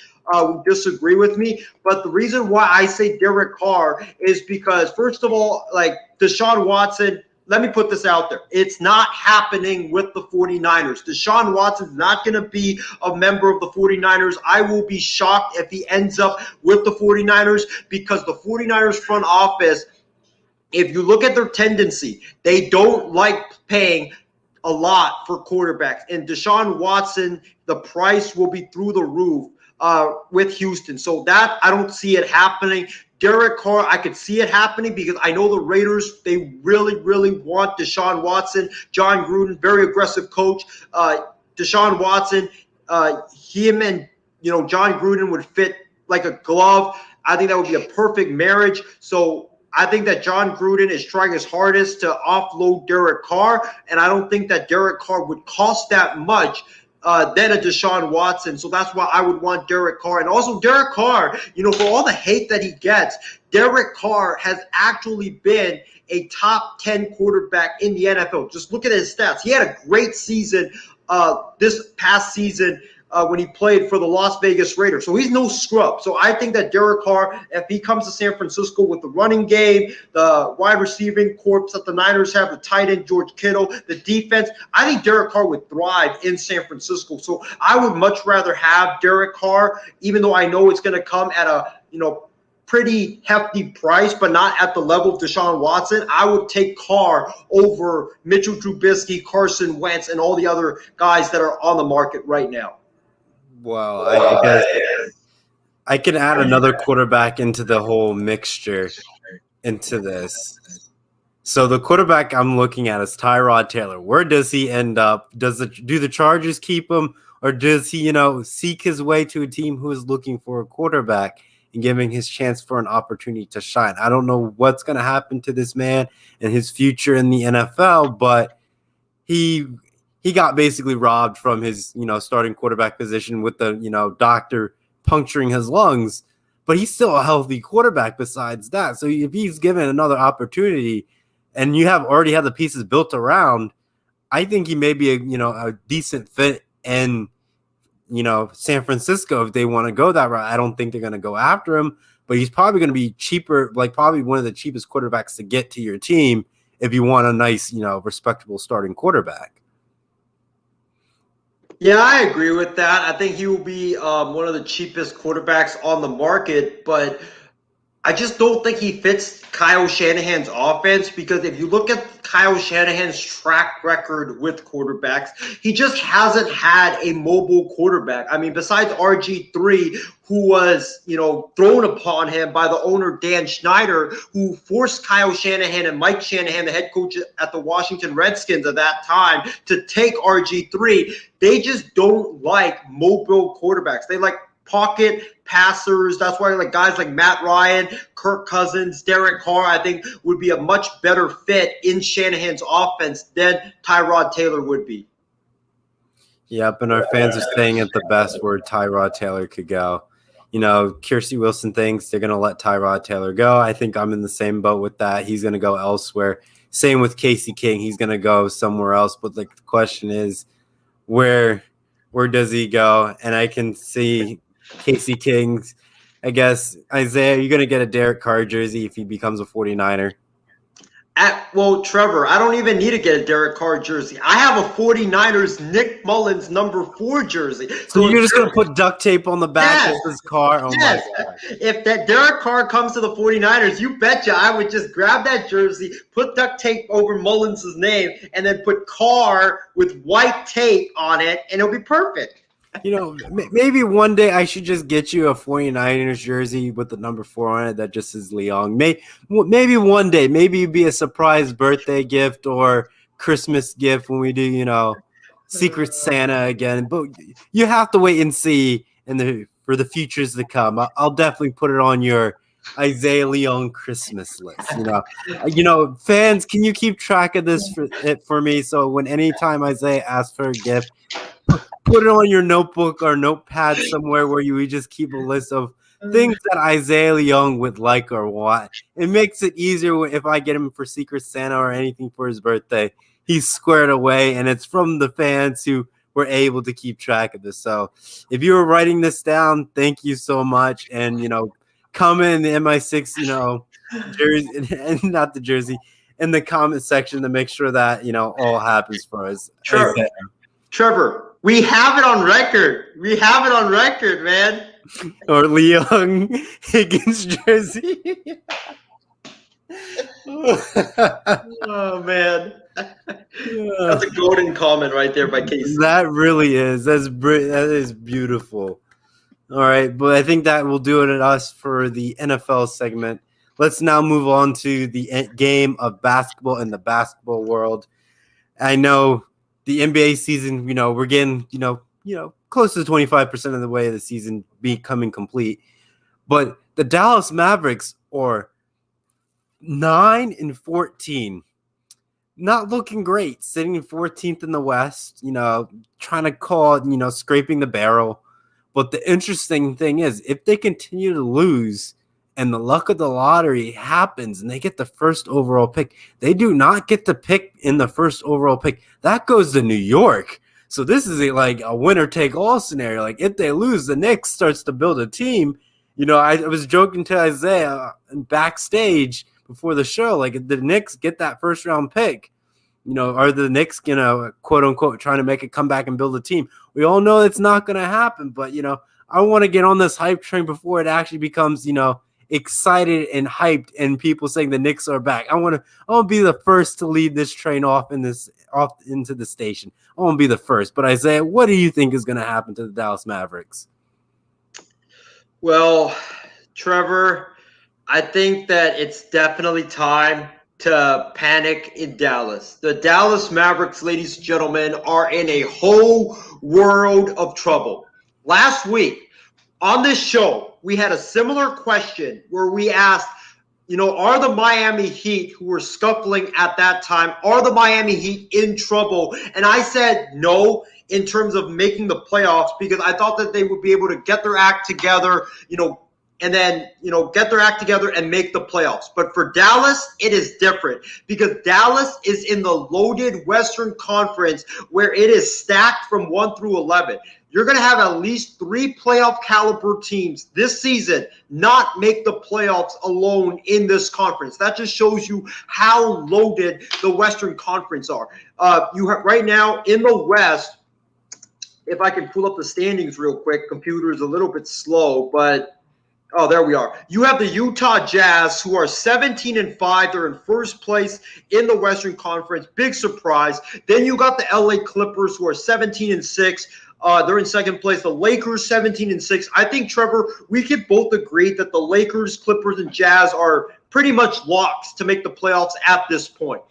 disagree with me, but the reason why I say Derek Carr is because, first of all, like Deshaun Watson, let me put this out there. It's not happening with the 49ers. Deshaun Watson's not going to be a member of the 49ers. I will be shocked if he ends up with the 49ers because the 49ers front office, if you look at their tendency, they don't like paying a lot for quarterbacks. And Deshaun Watson, the price will be through the roof with Houston. So that, I don't see it happening. Derek Carr, I could see it happening because I know the Raiders, they really, really want Deshaun Watson. John Gruden, very aggressive coach. Deshaun Watson, him and John Gruden would fit like a glove. I think that would be a perfect marriage. So I think that John Gruden is trying his hardest to offload Derek Carr, and I don't think that Derek Carr would cost that much than a Deshaun Watson. So that's why I would want Derek Carr. And also Derek Carr, for all the hate that he gets, Derek Carr has actually been a top 10 quarterback in the NFL. Just look at his stats. He had a great season this past season when he played for the Las Vegas Raiders. So he's no scrub. So I think that Derek Carr, if he comes to San Francisco with the running game, the wide receiving corps that the Niners have, the tight end George Kittle, the defense, I think Derek Carr would thrive in San Francisco. So I would much rather have Derek Carr, even though I know it's going to come at a, pretty hefty price, but not at the level of Deshaun Watson. I would take Carr over Mitchell Trubisky, Carson Wentz, and all the other guys that are on the market right now. Well, I guess I can add another quarterback into the whole mixture into this. So the quarterback I'm looking at is Tyrod Taylor. Where does he end up? Do the Chargers keep him, or does he, seek his way to a team who is looking for a quarterback and giving his chance for an opportunity to shine? I don't know what's going to happen to this man and his future in the NFL, but he got basically robbed from his, starting quarterback position with the, doctor puncturing his lungs, but he's still a healthy quarterback besides that. So if he's given another opportunity and you have already had the pieces built around, I think he may be a decent fit in, San Francisco if they want to go that route. I don't think they're going to go after him, but he's probably going to be cheaper, like probably one of the cheapest quarterbacks to get to your team if you want a nice, respectable starting quarterback. Yeah, I agree with that. I think he will be one of the cheapest quarterbacks on the market, but I just don't think he fits Kyle Shanahan's offense because if you look at Kyle Shanahan's track record with quarterbacks, he just hasn't had a mobile quarterback. I mean, besides RG3, who was, thrown upon him by the owner Dan Snyder, who forced Kyle Shanahan and Mike Shanahan, the head coach at the Washington Redskins at that time, to take RG3. They just don't like mobile quarterbacks. They like pocket passers. That's why guys like Matt Ryan, Kirk Cousins, Derek Carr, I think would be a much better fit in Shanahan's offense than Tyrod Taylor would be. Yep, and our fans are saying it the best where Tyrod Taylor could go. Kirsty Wilson thinks they're going to let Tyrod Taylor go. I think I'm in the same boat with that. He's going to go elsewhere. Same with Casey King. He's going to go somewhere else. But the question is, where does he go? And I can see Casey King's, I guess, Isaiah, you're going to get a Derek Carr jersey if he becomes a 49er. Well, Trevor, I don't even need to get a Derek Carr jersey. I have a 49ers Nick Mullins #4 jersey. So So if you're just gonna put duct tape on the back yes, of his car? Oh my yes. god. If that Derek Carr comes to the 49ers, you betcha I would just grab that jersey, put duct tape over Mullins' name, and then put Carr with white tape on it, and it'll be perfect. Maybe one day I should just get you a 49ers jersey with the #4 on it that just says Leon. Maybe one day, maybe it'd be a surprise birthday gift or Christmas gift when we do, Secret Santa again. But you have to wait and see for the futures to come. I'll definitely put it on your Isaiah Leon Christmas list. Fans, can you keep track of this for me? So when anytime Isaiah asks for a gift, put it on your notebook or notepad somewhere where you just keep a list of things that Isaiah Young would like or want. It makes it easier if I get him for Secret Santa or anything for his birthday. He's squared away, and it's from the fans who were able to keep track of this. So if you were writing this down, thank you so much. And, comment in the MI6, jersey, and not the jersey, in the comment section to make sure that, all happens for us. Trevor, Trevor, we have it on record. We have it on record, man. Or Leon Higgins jersey. Oh man, that's a golden comment right there by Casey. That really is. That is beautiful. All right, but I think that will do it at us for the NFL segment. Let's now move on to the game of basketball in the basketball world. I know the NBA season, we're getting, close to 25% of the way of the season becoming complete. But the Dallas Mavericks are 9-14, not looking great, sitting in 14th in the West, trying to call, scraping the barrel. But the interesting thing is, if they continue to lose and the luck of the lottery happens and they get the first overall pick, they do not get the pick in the first overall pick. That goes to New York. So this is like a winner-take-all scenario. Like if they lose, the Knicks starts to build a team. I was joking to Isaiah backstage before the show, like if the Knicks get that first-round pick, are the Knicks, quote unquote, trying to make a comeback and build a team? We all know it's not going to happen, but, I want to get on this hype train before it actually becomes, excited and hyped and people saying the Knicks are back. I want to be the first to lead this train off into the station. I want to be the first. But Isaiah, what do you think is going to happen to the Dallas Mavericks? Well, Trevor, I think that it's definitely time to panic in Dallas. The Dallas Mavericks, ladies and gentlemen, are in a whole world of trouble. Last week on this show, we had a similar question where we asked, are the Miami Heat, who were scuffling at that time, are the Miami Heat in trouble? And I said no in terms of making the playoffs because I thought that they would be able to get their act together, and then, get their act together and make the playoffs. But for Dallas, it is different because Dallas is in the loaded Western Conference where it is stacked from 1 through 11. You're going to have at least 3 playoff caliber teams this season not make the playoffs alone in this conference. That just shows you how loaded the Western Conference are. You have right now in the West, if I can pull up the standings real quick, computer is a little bit slow, but oh, there we are. You have the Utah Jazz, who are 17-5. They're in first place in the Western Conference. Big surprise. Then you got the LA Clippers, who are 17-6. They're in second place. The Lakers, 17-6. I think, Trevor, we can both agree that the Lakers, Clippers, and Jazz are pretty much locks to make the playoffs at this point.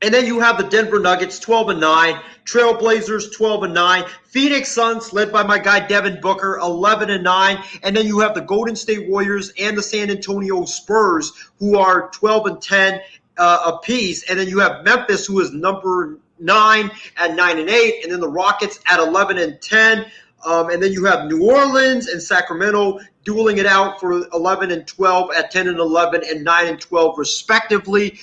And then you have the Denver Nuggets, 12-9. Trailblazers, 12-9. Phoenix Suns, led by my guy Devin Booker, 11-9. And then you have the Golden State Warriors and the San Antonio Spurs, who are 12-10 apiece. And then you have Memphis, who is number 9 at 9-8. And then the Rockets at 11-10. And then you have New Orleans and Sacramento dueling it out for 11-12 at 10-11 and 9-12 respectively.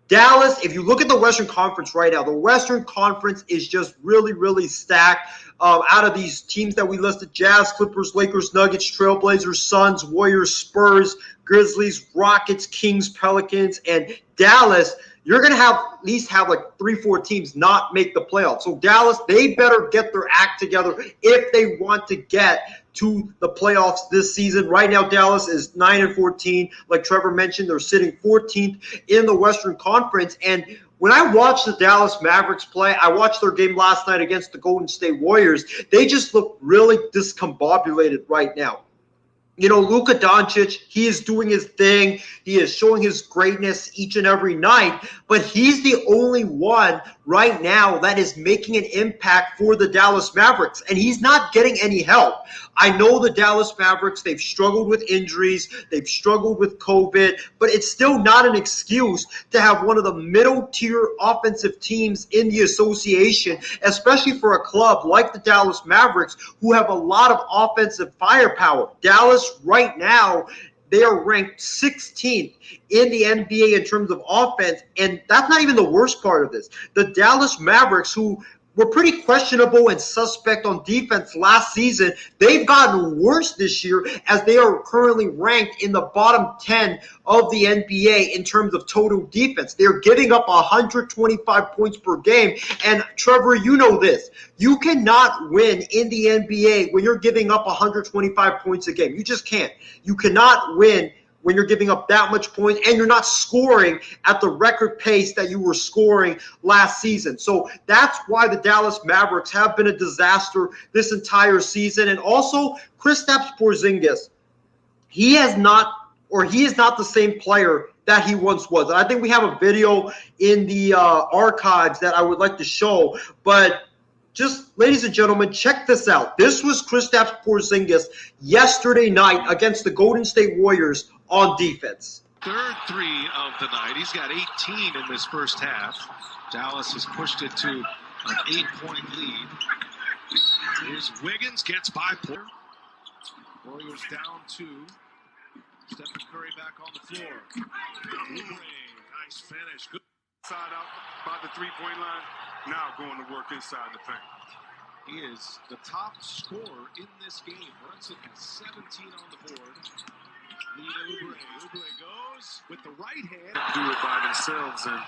Dallas, if you look at the Western Conference right now, the Western Conference is just really, really stacked. Out of these teams that we listed, Jazz, Clippers, Lakers, Nuggets, Trailblazers, Suns, Warriors, Spurs, Grizzlies, Rockets, Kings, Pelicans, and Dallas, you're going to have at least have like 3-4 teams not make the playoffs. So Dallas, they better get their act together if they want to get to the playoffs this season. Right now, Dallas is 9-14. Like Trevor mentioned, they're sitting 14th in the Western Conference. And when I watch the Dallas Mavericks play, I watched their game last night against the Golden State Warriors. They just look really discombobulated right now. You know, Luka Doncic, he is doing his thing. He is showing his greatness each and every night, but he's the only one right now that is making an impact for the Dallas Mavericks, and he's not getting any help. I know the Dallas Mavericks, they've struggled with injuries, they've struggled with COVID, but it's still not an excuse to have one of the middle-tier offensive teams in the association, especially for a club like the Dallas Mavericks, who have a lot of offensive firepower. Dallas right now, they are ranked 16th in the NBA in terms of offense, and that's not even the worst part of this. The Dallas Mavericks, who were pretty questionable and suspect on defense last season, they've gotten worse this year as they are currently ranked in the bottom 10 of the NBA in terms of total defense. They're giving up 125 points per game. And Trevor, you know this. You cannot win in the NBA when you're giving up 125 points a game. You just can't. You cannot win when you're giving up that much points and you're not scoring at the record pace that you were scoring last season. So that's why the Dallas Mavericks have been a disaster this entire season. And also, Kristaps Porzingis, he is not the same player that he once was. And I think we have a video in the archives that I would like to show, but just, ladies and gentlemen, check this out. This was Kristaps Porzingis yesterday night against the Golden State Warriors on defense. Third three of the night. He's got 18 in this first half. Dallas has pushed it to an 8-point lead. Here's Wiggins, gets by Porter. Warriors down 2. Stephen Curry back on the floor. Nice finish. Good. Side out by the three-point line. Now going to work inside the paint. He is the top scorer in this game. Brunson has 17 on the board. Oubre. Oubre goes with the right hand. Do it by themselves, and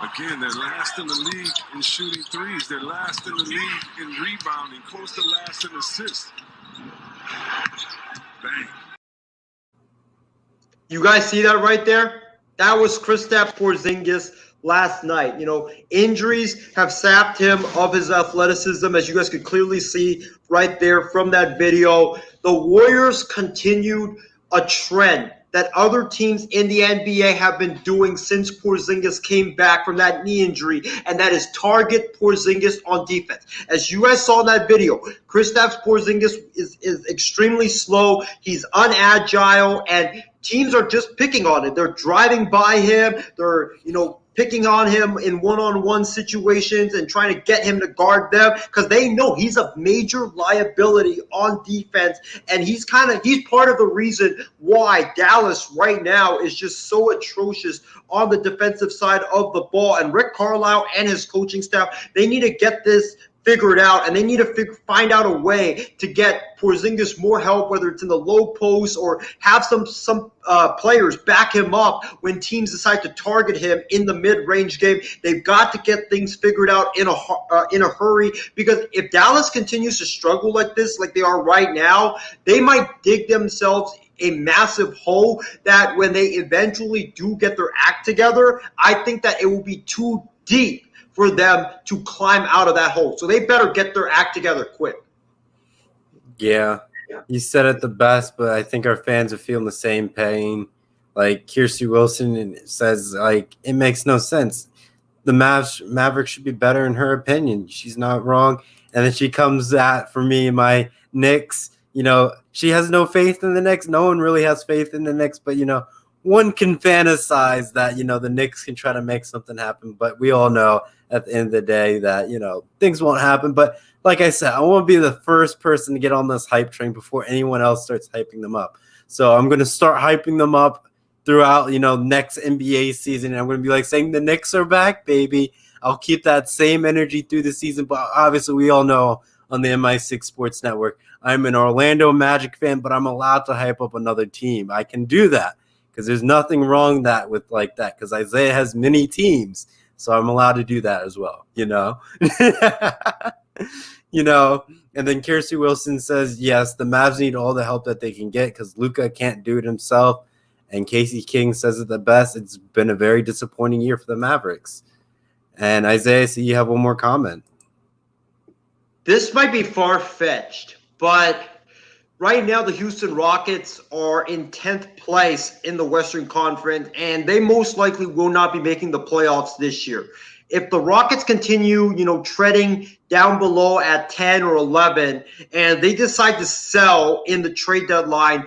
again, they're last in the league in shooting threes. They're last in the league in rebounding, close to last in assists. Bang. You guys see that right there? That was Kristaps Porzingis last night. You know, injuries have sapped him of his athleticism, as you guys could clearly see right there from that video. The Warriors continued a trend that other teams in the NBA have been doing since Porzingis came back from that knee injury, and that is target Porzingis on defense. As you guys saw in that video, Kristaps Porzingis is extremely slow. He's unagile, and teams are just picking on it. They're driving by him. They're, picking on him in one-on-one situations and trying to get him to guard them because they know he's a major liability on defense, and he's part of the reason why Dallas right now is just so atrocious on the defensive side of the ball. And Rick Carlisle and his coaching staff, they need to get this figure it out, and they need to find out a way to get Porzingis more help, whether it's in the low post or have some players back him up when teams decide to target him in the mid-range game. They've got to get things figured out in a hurry, because if Dallas continues to struggle like this, like they are right now, they might dig themselves a massive hole that when they eventually do get their act together, I think that it will be too deep for them to climb out of that hole. So they better get their act together quick. Yeah, you said it the best, but I think our fans are feeling the same pain. Like Kirstie Wilson says, like, it makes no sense. The Mavericks should be better in her opinion. She's not wrong. And then she comes at, for me, my Knicks. She has no faith in the Knicks. No one really has faith in the Knicks, but, one can fantasize that, the Knicks can try to make something happen. But we all know at the end of the day that, things won't happen. But like I said, I want to be the first person to get on this hype train before anyone else starts hyping them up. So I'm going to start hyping them up, throughout, next NBA season. And I'm going to be like saying the Knicks are back, baby. I'll keep that same energy through the season. But obviously, we all know on the MI6 Sports Network, I'm an Orlando Magic fan, but I'm allowed to hype up another team. I can do that because there's nothing wrong with that because Isaiah has many teams. So I'm allowed to do that as well, And then Kirsty Wilson says, yes, the Mavs need all the help that they can get because Luka can't do it himself. And Casey King says it the best. It's been a very disappointing year for the Mavericks. And Isaiah, so you have one more comment. This might be far-fetched, but right now the Houston Rockets are in 10th place in the Western Conference, and they most likely will not be making the playoffs this year. If the Rockets continue, treading down below at 10 or 11, and they decide to sell in the trade deadline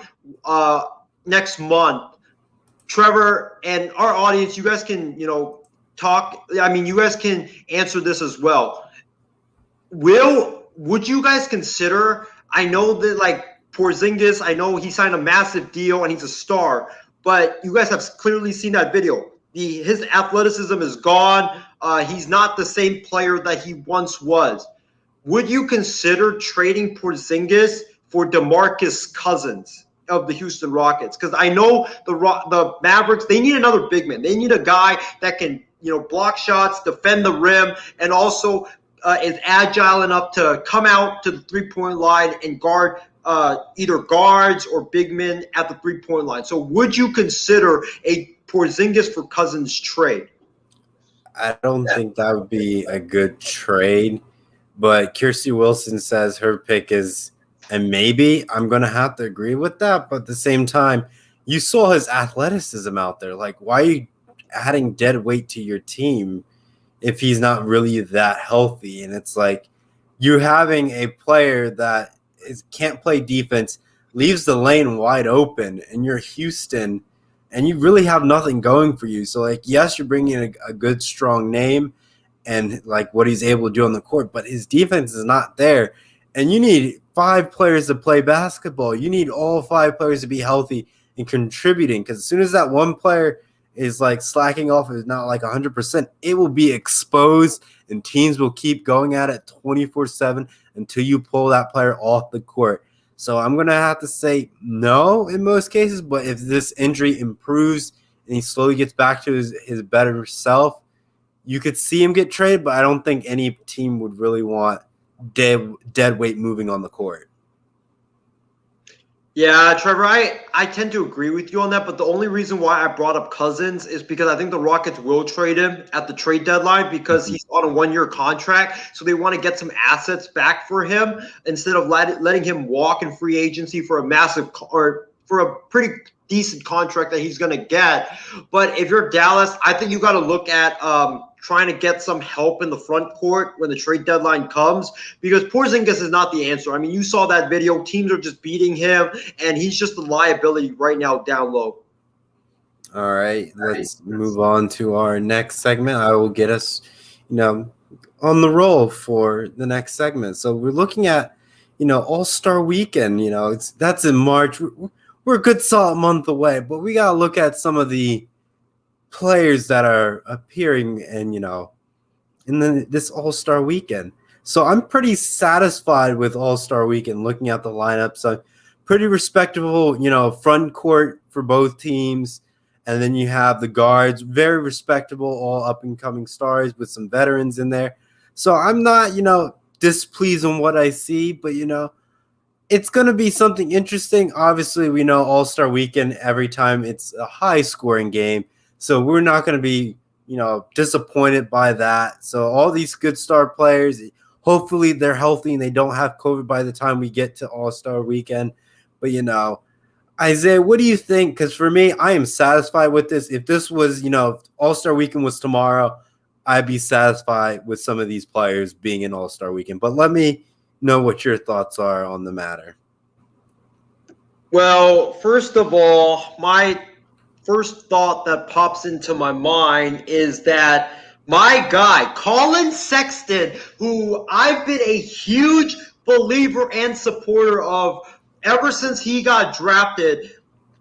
next month, Trevor and our audience, you guys can, talk. I mean, you guys can answer this as well. Would you guys consider? I know that like Porzingis, I know he signed a massive deal and he's a star, but you guys have clearly seen that video. His athleticism is gone. He's not the same player that he once was. Would you consider trading Porzingis for DeMarcus Cousins of the Houston Rockets? Because I know the Mavericks, they need another big man. They need a guy that can, block shots, defend the rim, and also is agile enough to come out to the three-point line and guard either guards or big men at the three-point line. So would you consider a Porzingis for Cousins trade? I don't think that would be a good trade. But Kirsty Wilson says her pick is, and maybe I'm going to have to agree with that. But at the same time, you saw his athleticism out there. Like, why are you adding dead weight to your team if he's not really that healthy? And it's like you're having a player that can't play defense, leaves the lane wide open, and you're Houston, and you really have nothing going for you. So, like, yes, you're bringing in a good, strong name, and like what he's able to do on the court, but his defense is not there. And you need 5 players to play basketball. You need all 5 players to be healthy and contributing, because as soon as that one player is like slacking off, is not like 100%, it will be exposed and teams will keep going at it 24/7 until you pull that player off the court. So I'm going to have to say no in most cases, but if this injury improves and he slowly gets back to his better self, you could see him get traded, but I don't think any team would really want dead weight moving on the court. Yeah, Trevor, I tend to agree with you on that, but the only reason why I brought up Cousins is because I think the Rockets will trade him at the trade deadline because he's on a 1-year contract, so they want to get some assets back for him instead of letting him walk in free agency for a pretty decent contract that he's going to get. But if you're Dallas, I think you got to look at trying to get some help in the front court when the trade deadline comes, because Porzingis is not the answer. I mean, you saw that video. Teams are just beating him, and he's just a liability right now down low. All right, let's move on to our next segment. I will get us, on the roll for the next segment. So we're looking at, All-Star Weekend. That's in March. We're a good solid month away, but we got to look at some of the players that are appearing in this All-Star Weekend. So I'm pretty satisfied with All-Star Weekend looking at the lineup. So pretty respectable, front court for both teams. And then you have the guards, very respectable, all up-and-coming stars with some veterans in there. So I'm not, displeased on what I see, but, it's going to be something interesting. Obviously, we know All-Star Weekend, every time it's a high-scoring game. So we're not going to be, disappointed by that. So all these good star players, hopefully they're healthy and they don't have COVID by the time we get to All-Star Weekend. But, Isaiah, what do you think? Because for me, I am satisfied with this. If this was, All-Star Weekend was tomorrow, I'd be satisfied with some of these players being in All-Star Weekend. But let me know what your thoughts are on the matter. Well, first of all, my first thought that pops into my mind is that my guy, Colin Sexton, who I've been a huge believer and supporter of ever since he got drafted,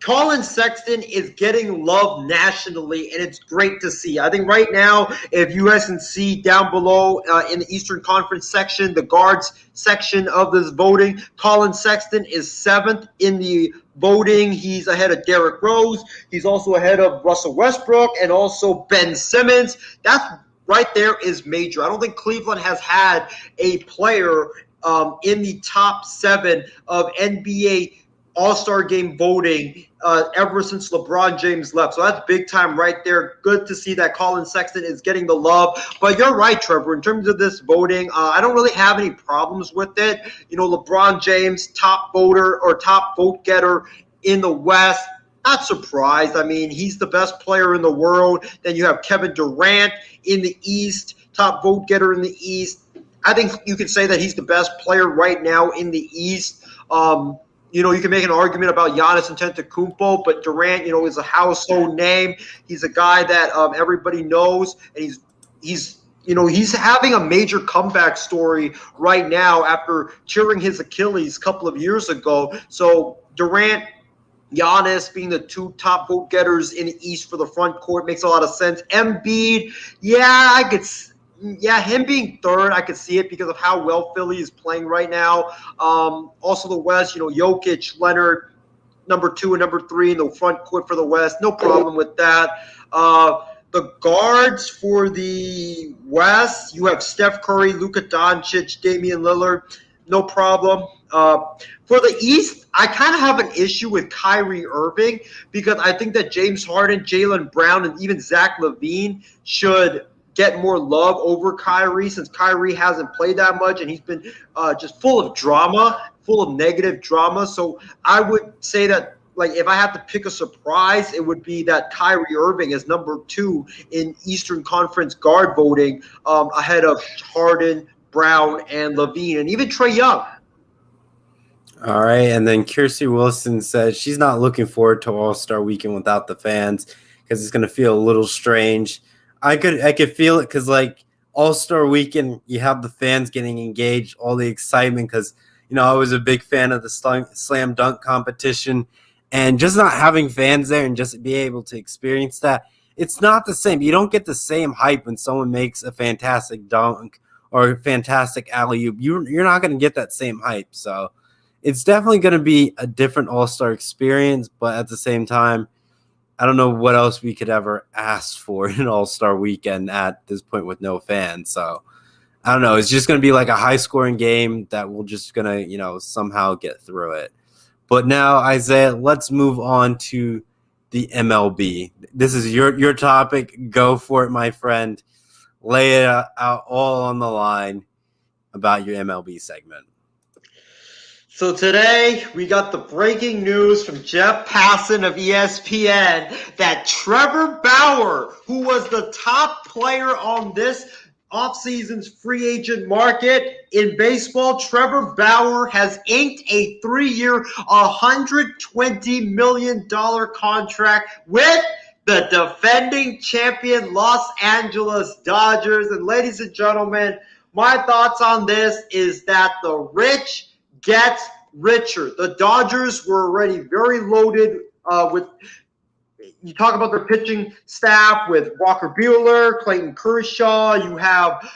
Colin Sexton is getting love nationally, and it's great to see. I think right now, if you guys can see down below in the Eastern Conference section, the guards section of this voting, Colin Sexton is 7th in the voting. He's ahead of Derrick Rose. He's also ahead of Russell Westbrook and also Ben Simmons. That's right there is major. I don't think Cleveland has had a player in the top 7 of NBA All-Star game voting ever since LeBron James left. So that's big time right there. Good to see that Colin Sexton is getting the love. But you're right, Trevor. In terms of this voting, I don't really have any problems with it. You know, LeBron James, top voter or top vote getter in the West. Not surprised. I mean, he's the best player in the world. Then you have Kevin Durant in the East, top vote getter in the East. I think you could say that he's the best player right now in the East. You know, you can make an argument about Giannis Antetokounmpo, but Durant, you know, is a household name. He's a guy that everybody knows, and he's having a major comeback story right now after tearing his Achilles a couple of years ago. So Durant, Giannis being the 2 top vote getters in the East for the front court makes a lot of sense. Embiid, him being 3rd, I could see it because of how well Philly is playing right now. Also the West, you know, Jokic, Leonard, number 2 and number 3 in the front court for the West. No problem with that. The guards for the West, you have Steph Curry, Luka Doncic, Damian Lillard. No problem. For the East, I kind of have an issue with Kyrie Irving because I think that James Harden, Jaylen Brown, and even Zach LaVine should get more love over Kyrie since Kyrie hasn't played that much and he's been just full of drama, full of negative drama. So I would say that, like, if I had to pick a surprise, it would be that Kyrie Irving is number 2 in Eastern Conference guard voting ahead of Harden, Brown, and LaVine, and even Trae Young. All right, and then Kirsty Wilson says she's not looking forward to All-Star Weekend without the fans because it's going to feel a little strange. I could feel it because, like, All-Star Weekend, you have the fans getting engaged, all the excitement because, you know, I was a big fan of the slam dunk competition, and just not having fans there and just be able to experience that, it's not the same. You don't get the same hype when someone makes a fantastic dunk or a fantastic alley-oop. You're not going to get that same hype, so it's definitely going to be a different All-Star experience, but at the same time, I don't know what else we could ever ask for in All-Star Weekend at this point with no fans. So I don't know. It's just going to be like a high-scoring game that we're just going to, you know, somehow get through it. But now, Isaiah, let's move on to the MLB. This is your topic. Go for it, my friend. Lay it out all on the line about your MLB segment. So today we got the breaking news from Jeff Passan of ESPN that Trevor Bauer, who was the top player on this offseason's free agent market in baseball, Trevor Bauer has inked a 3-year, $120 million contract with the defending champion Los Angeles Dodgers. And ladies and gentlemen, my thoughts on this is that the rich gets richer. The Dodgers were already very loaded with – you talk about their pitching staff with Walker Buehler, Clayton Kershaw. You have,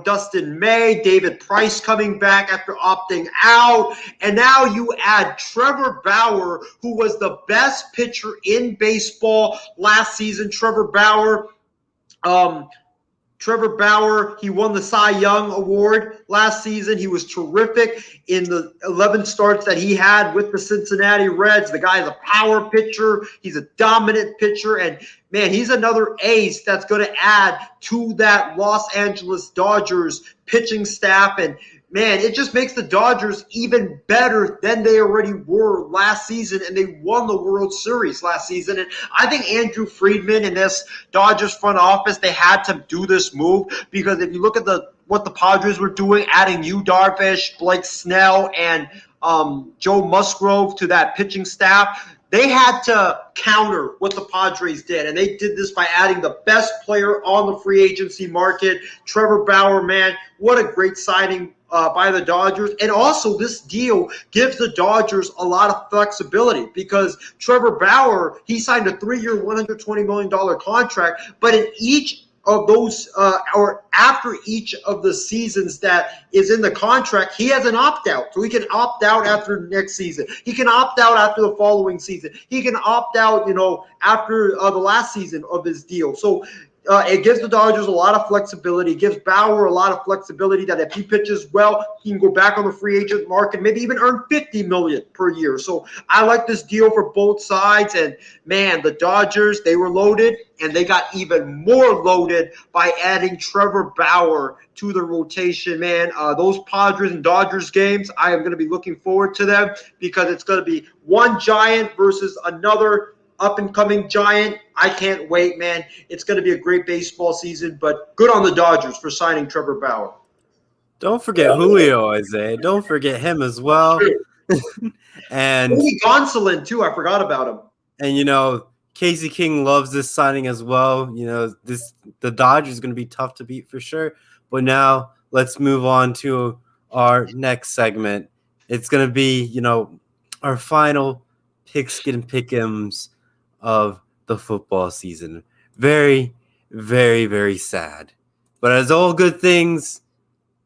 Dustin May, David Price coming back after opting out. And now you add Trevor Bauer, who was the best pitcher in baseball last season. Trevor Bauer, he won the Cy Young Award last season. He was terrific in the 11 starts that he had with the Cincinnati Reds. The guy is a power pitcher. He's a dominant pitcher. And, man, he's another ace that's going to add to that Los Angeles Dodgers pitching staff. And, man, it just makes the Dodgers even better than they already were last season, and they won the World Series last season. And I think Andrew Friedman and this Dodgers front office, they had to do this move because if you look at what the Padres were doing, adding Yu Darvish, Blake Snell, and Joe Musgrove to that pitching staff, they had to counter what the Padres did, and they did this by adding the best player on the free agency market, Trevor Bauer. Man, what a great signing by the Dodgers. And also, this deal gives the Dodgers a lot of flexibility because Trevor Bauer, he signed a 3-year, $120 million contract, but in each of those, or after each of the seasons that is in the contract, he has an opt-out. So he can opt out after next season. He can opt out after the following season. He can opt out, after the last season of his deal. So it gives the Dodgers a lot of flexibility. It gives Bauer a lot of flexibility that if he pitches well, he can go back on the free agent market, maybe even earn $50 million per year. So I like this deal for both sides. And man, the Dodgers, they were loaded, and they got even more loaded by adding Trevor Bauer to the rotation. Man, those Padres and Dodgers games, I am going to be looking forward to them because it's going to be one giant versus another up-and-coming giant. I can't wait, man. It's going to be a great baseball season, but good on the Dodgers for signing Trevor Bauer. Don't forget Julio, Isaiah. Don't forget him as well. And Maybe Gonsolin, too. I forgot about him. And, Casey King loves this signing as well. The Dodgers is going to be tough to beat for sure. But now let's move on to our next segment. It's going to be, our final pigskin pick'ems of the football season. Very, very, very sad. But as all good things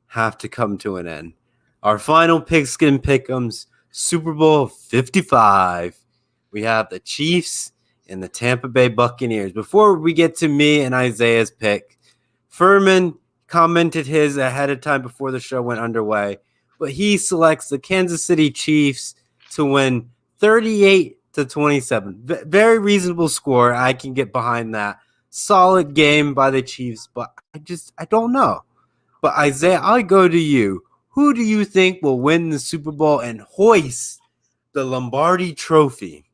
have to come to an end. Our final pigskin pick'ems, Super Bowl 55. We have the Chiefs and the Tampa Bay Buccaneers. Before we get to me and Isaiah's pick, Furman commented his ahead of time before the show went underway, but he selects the Kansas City Chiefs to win 38-27. Very reasonable score. I can get behind that. Solid game by the Chiefs, but I don't know. But Isaiah, I'll go to you. Who do you think will win the Super Bowl and hoist the Lombardi Trophy?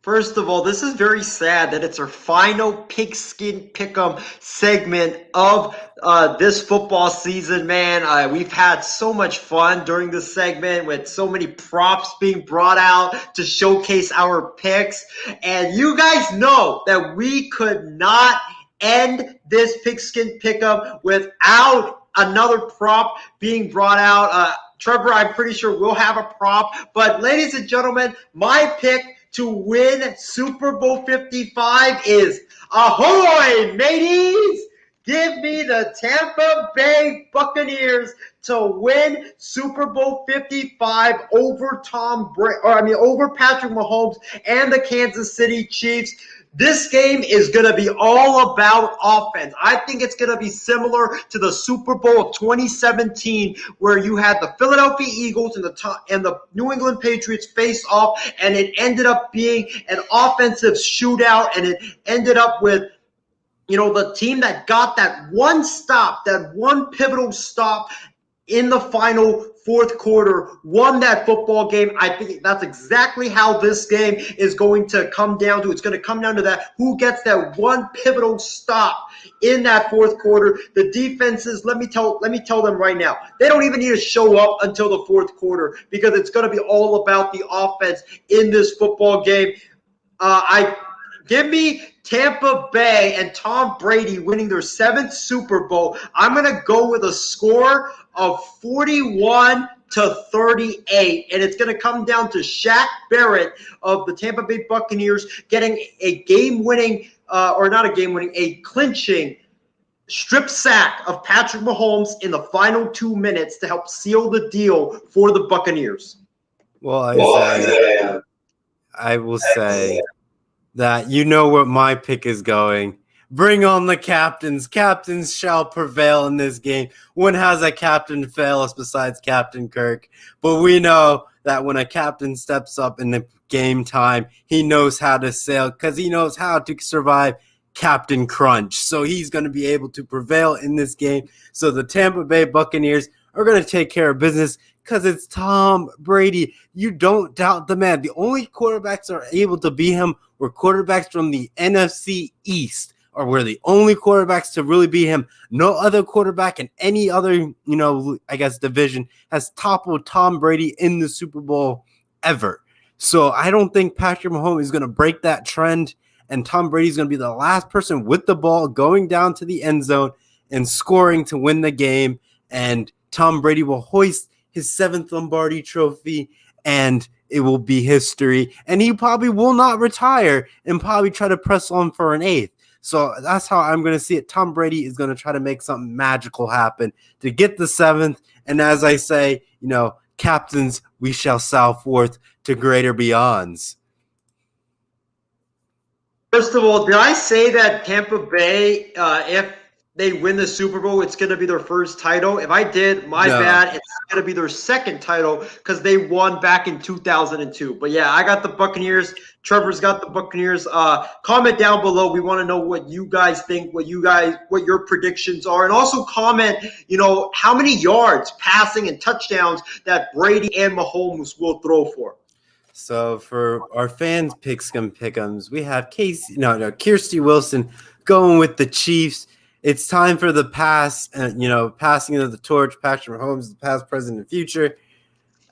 First of all, this is very sad that it's our final pigskin pick'em segment of this football season, man. We've had so much fun during this segment with so many props being brought out to showcase our picks. And you guys know that we could not end this pigskin pick'em without another prop being brought out. Trevor, I'm pretty sure we'll have a prop. But ladies and gentlemen, my pick to win Super Bowl 55 is ahoy, mateys! Give me the Tampa Bay Buccaneers to win Super Bowl 55 over over Patrick Mahomes and the Kansas City Chiefs. This game is going to be all about offense. I think it's going to be similar to the Super Bowl of 2017 where you had the Philadelphia Eagles and the New England Patriots face off, and it ended up being an offensive shootout, and it ended up with the team that got that one stop, that one pivotal stop in the final fourth quarter won that football game. I think that's exactly how this game is going to come down to. It's going to come down to that. Who gets that one pivotal stop in that fourth quarter? The defenses, let me tell them right now, they don't even need to show up until the fourth quarter because it's going to be all about the offense in this football game. Give me Tampa Bay and Tom Brady winning their 7th Super Bowl. I'm going to go with a score of 41-38, and it's going to come down to Shaq Barrett of the Tampa Bay Buccaneers getting a a clinching strip sack of Patrick Mahomes in the final 2 minutes to help seal the deal for the Buccaneers. Well, Isaiah, I will say that what my pick is going. Bring on the captains. Captains shall prevail in this game. When has a captain fail us besides Captain Kirk? But we know that when a captain steps up in the game time, he knows how to sail because he knows how to survive Captain Crunch. So he's going to be able to prevail in this game. So the Tampa Bay Buccaneers are going to take care of business because it's Tom Brady. You don't doubt the man. The only quarterbacks that are able to beat him were quarterbacks from the NFC East, or were the only quarterbacks to really beat him. No other quarterback in any other, division has toppled Tom Brady in the Super Bowl ever. So I don't think Patrick Mahomes is going to break that trend, and Tom Brady is going to be the last person with the ball going down to the end zone and scoring to win the game. And Tom Brady will hoist his 7th Lombardi trophy, and it will be history. And he probably will not retire and probably try to press on for an 8th. So that's how I'm going to see it. Tom Brady is going to try to make something magical happen to get the 7th. And as I say, captains, we shall sail forth to greater beyonds. First of all, did I say that Tampa Bay, if they win the Super Bowl, it's going to be their first title? If I did, my bad. It's going to be their second title because they won back in 2002. But yeah, I got the Buccaneers. Trevor's got the Buccaneers. Comment down below. We want to know what you guys think, what your predictions are, and also comment, how many yards, passing, and touchdowns that Brady and Mahomes will throw for. So for our fans' pick'ems, we have Kirsty Wilson going with the Chiefs. It's time for the passing of the torch. Patrick Mahomes, the past, present, and future.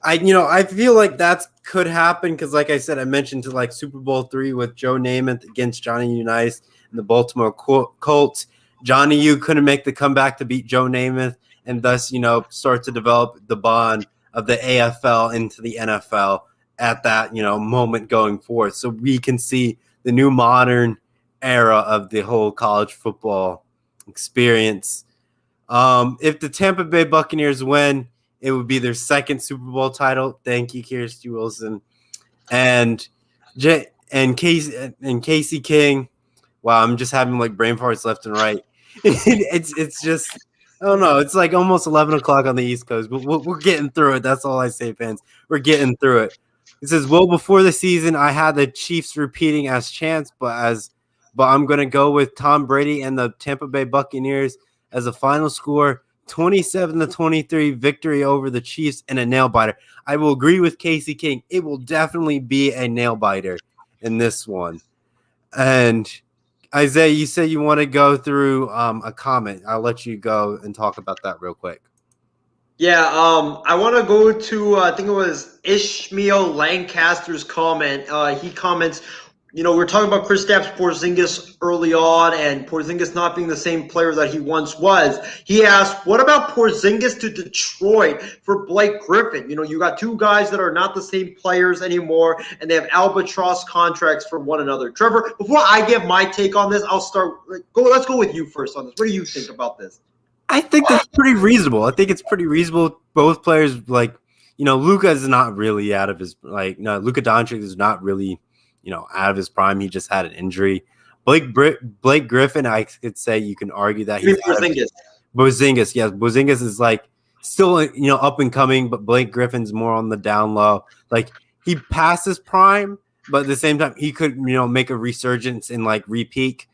I feel like that could happen because, like I said, I mentioned to Super Bowl III with Joe Namath against Johnny Unitas and the Baltimore Colts. Johnny U couldn't make the comeback to beat Joe Namath, and thus start to develop the bond of the AFL into the NFL at that moment going forth, so we can see the new modern era of the whole college football experience. If the Tampa Bay Buccaneers win, it would be their second Super Bowl title. Thank you, Kirsty Wilson. And Casey King. Wow, I'm just having brain farts left and right. It's just, I don't know. It's almost 11 o'clock on the East Coast, but we're getting through it. That's all I say, fans. We're getting through it. It says, well, before the season, I had the Chiefs repeating as chance, but I'm going to go with Tom Brady and the Tampa Bay Buccaneers as a final score, 27-23 victory over the Chiefs in a nail biter. I will agree with Casey King. It will definitely be a nail biter in this one. And Isaiah, you said you want to go through a comment. I'll let you go and talk about that real quick. Yeah, I want to go to, I think it was Ishmael Lancaster's comment. He comments, we're talking about Kristaps Porzingis early on and Porzingis not being the same player that he once was. He asked, what about Porzingis to Detroit for Blake Griffin? You got two guys that are not the same players anymore, and they have albatross contracts for one another. Trevor, before I give my take on this, let's go with you first on this. What do you think about this? I think that's pretty reasonable. I think it's pretty reasonable. Both players, Luka is not really out of his Luka Doncic is not really, out of his prime. He just had an injury. Blake Griffin, I could say you can argue that he's Porzingis. Yes, Porzingis is still up and coming, but Blake Griffin's more on the down low. He passed his prime, but at the same time he could make a resurgence and re-peak.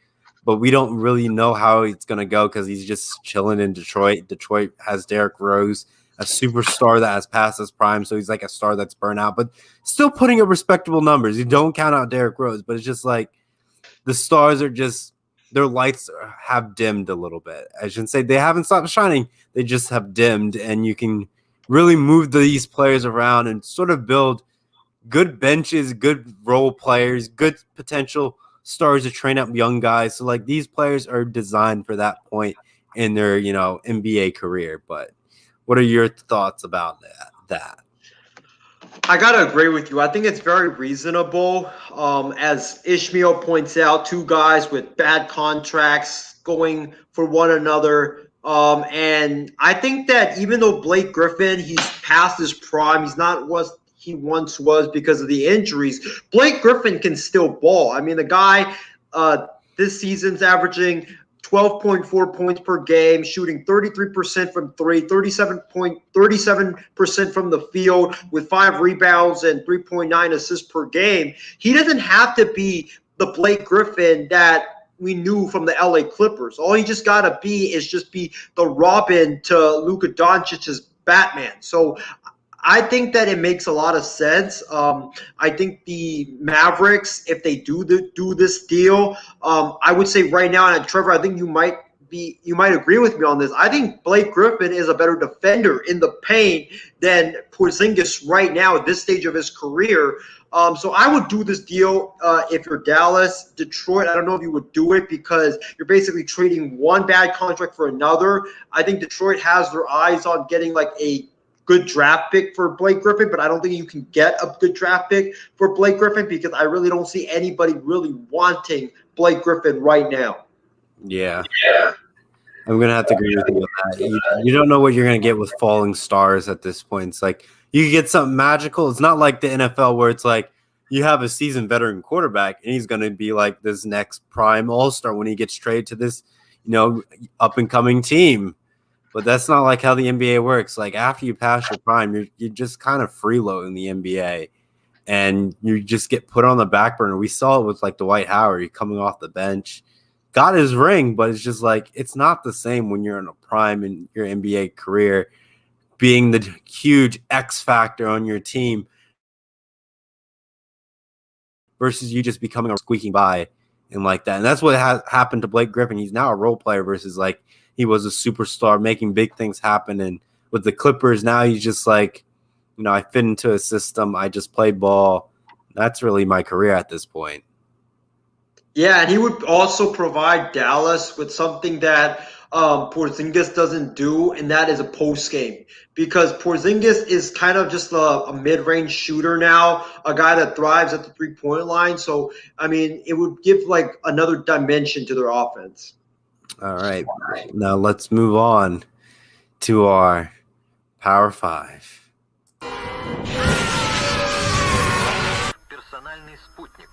But we don't really know how it's going to go because he's just chilling in Detroit. Detroit has Derrick Rose, a superstar that has passed his prime, so he's a star that's burnt out, but still putting up respectable numbers. You don't count out Derrick Rose, but it's just the stars are just – their lights have dimmed a little bit. I shouldn't say they haven't stopped shining. They just have dimmed, and you can really move these players around and sort of build good benches, good role players, good potential – stars to train up young guys. So these players are designed for that point in their, NBA career. But what are your thoughts about that? I got to agree with you. I think it's very reasonable. As Ishmael points out, two guys with bad contracts going for one another. And I think that even though Blake Griffin, he's past his prime, he's not what he once was because of the injuries, Blake Griffin can still ball. I mean, the guy this season's averaging 12.4 points per game, shooting 33% from three, 37% from the field with 5 rebounds and 3.9 assists per game. He doesn't have to be the Blake Griffin that we knew from the LA Clippers. All he just got to be is just be the Robin to Luka Doncic's Batman. So I think that it makes a lot of sense. I think the Mavericks, if they do this deal, I would say right now, and Trevor, I think you might agree with me on this. I think Blake Griffin is a better defender in the paint than Porzingis right now at this stage of his career. So I would do this deal if you're Dallas. Detroit, I don't know if you would do it because you're basically trading one bad contract for another. I think Detroit has their eyes on getting like a good draft pick for Blake Griffin, but I don't think you can get a good draft pick for Blake Griffin because I really don't see anybody really wanting Blake Griffin right now. Yeah. I'm going to have to agree with you on that. You don't know what you're going to get with falling stars at this point. It's like you can get something magical. It's not like the NFL where it's like you have a seasoned veteran quarterback and he's going to be like this next prime all-star when he gets traded to this, up-and-coming team. But that's not like how the NBA works. Like after you pass your prime, you're just kind of freeloading the NBA. And you just get put on the back burner. We saw it with like Dwight Howard coming off the bench. Got his ring, but it's just like it's not the same when you're in a prime in your NBA career, being the huge X factor on your team versus you just becoming a squeaking by and like that. And that's what happened to Blake Griffin. He's now a role player versus like he was a superstar making big things happen. And with the Clippers, now he's just like, I fit into a system. I just play ball. That's really my career at this point. Yeah, and he would also provide Dallas with something that Porzingis doesn't do, and that is a post game. Because Porzingis is kind of just a mid-range shooter now, a guy that thrives at the three-point line. So, I mean, it would give like another dimension to their offense. All right. Now let's move on to our Power 5. Персональный спутник.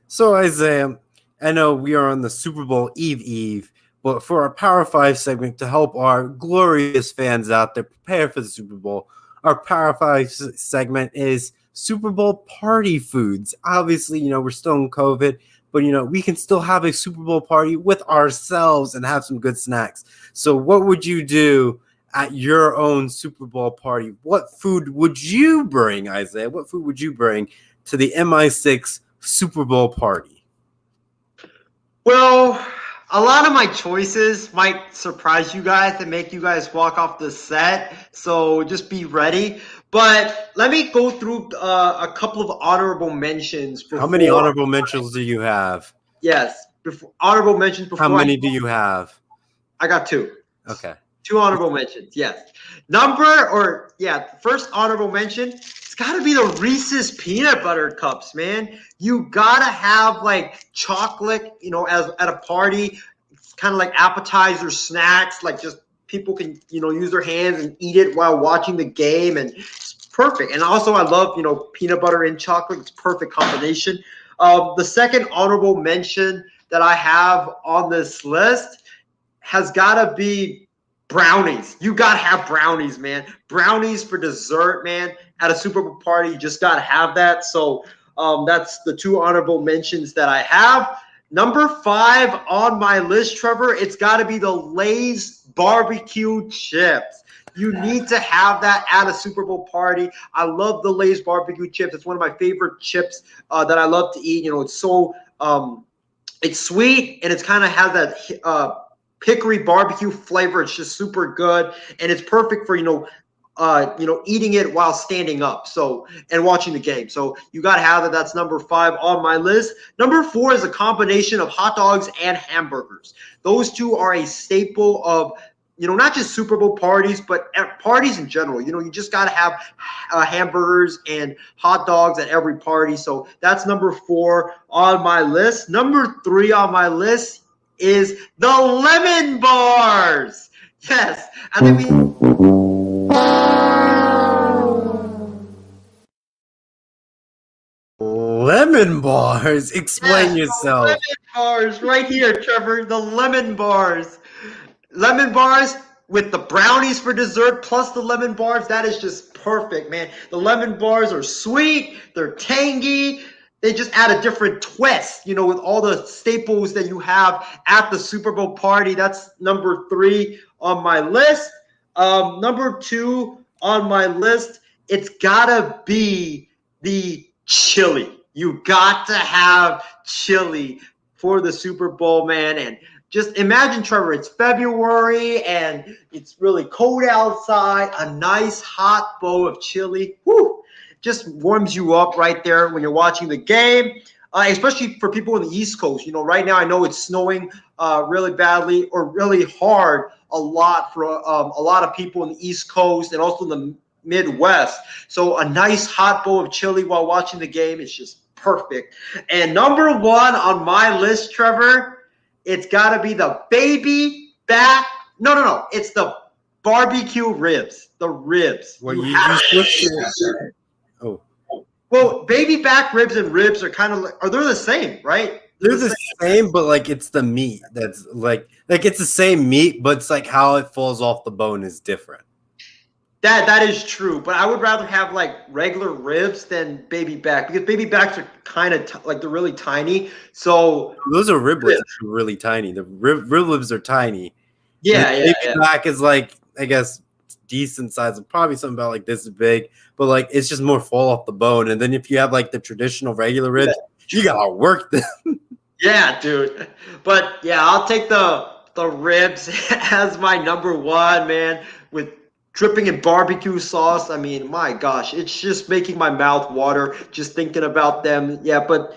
So, Isaiah, I know we are on the Super Bowl Eve, but for our Power 5 segment to help our glorious fans out there prepare for the Super Bowl, our Power 5 segment is Super Bowl party foods. Obviously, we're still in COVID, but, we can still have a Super Bowl party with ourselves and have some good snacks. So what would you do at your own Super Bowl party? What food would you bring, Isaiah? What food would you bring to the MI6 Super Bowl party? Well, a lot of my choices might surprise you guys and make you guys walk off the set, so just be ready. But let me go through a couple of honorable mentions. How many honorable mentions do you have? Yes, honorable mentions before. How many do you have? I got 2. Okay. 2 honorable mentions, yes. First honorable mention, it's got to be the Reese's Peanut Butter Cups, man. You got to have, like, chocolate, as at a party. It's kind of like appetizer snacks, like just people can, use their hands and eat it while watching the game, and it's perfect. And also I love, peanut butter and chocolate. It's a perfect combination. The second honorable mention that I have on this list has got to be brownies. You got to have brownies, man. Brownies for dessert, man. At a Super Bowl party, you just got to have that. So that's the 2 honorable mentions that I have. Number 5 on my list, Trevor, it's got to be the Lay's barbecue chips. You need to have that at a Super Bowl party. I love the Lay's barbecue chips. It's one of my favorite chips that I love to eat. It's so it's sweet and it's kind of has that hickory barbecue flavor. It's just super good, and it's perfect for eating it while standing up and watching the game. So you got to have that. That's number 5 on my list. Number 4 is a combination of hot dogs and hamburgers. Those two are a staple of not just Super Bowl parties, but at parties in general. You just got to have hamburgers and hot dogs at every party. So that's number 4 on my list. Number 3 on my list is the lemon bars. Yes. I mean, lemon bars. Explain yourself. Lemon bars right here, Trevor. The lemon bars. Lemon bars with the brownies for dessert plus the lemon bars. That is just perfect, man. The lemon bars are sweet. They're tangy. They just add a different twist, with all the staples that you have at the Super Bowl party. That's number 3 on my list. Number 2 on my list, it's got to be the chili. You got to have chili for the Super Bowl, man. And just imagine, Trevor, it's February and it's really cold outside. A nice hot bowl of chili. Whew, just warms you up right there when you're watching the game. Especially for people on the East Coast. You know, right now I know it's snowing really badly or really hard a lot for a lot of people on the East Coast and also the Midwest. So a nice hot bowl of chili while watching the game is just perfect. And number one on my list, Trevor, it's got to be the baby back. No. It's the barbecue ribs. The ribs. Well, you switched it. Oh. Well, baby back ribs and ribs are kind of are they the same, right? They're the same, but like it's the meat that's like it's the same meat, but it's like how it falls off the bone is different. That is true, but I would rather have like regular ribs than baby back because baby backs are kind of like they're really tiny. So those are riblets, really tiny. The riblets are tiny. Yeah, baby back is like I guess decent size, probably something about like this big, but like it's just more fall off the bone. And then if you have like the traditional regular ribs, you gotta work them. Yeah, dude. But yeah, I'll take the ribs as my number one, man, with dripping in barbecue sauce. I mean, my gosh, it's just making my mouth water just thinking about them. Yeah, but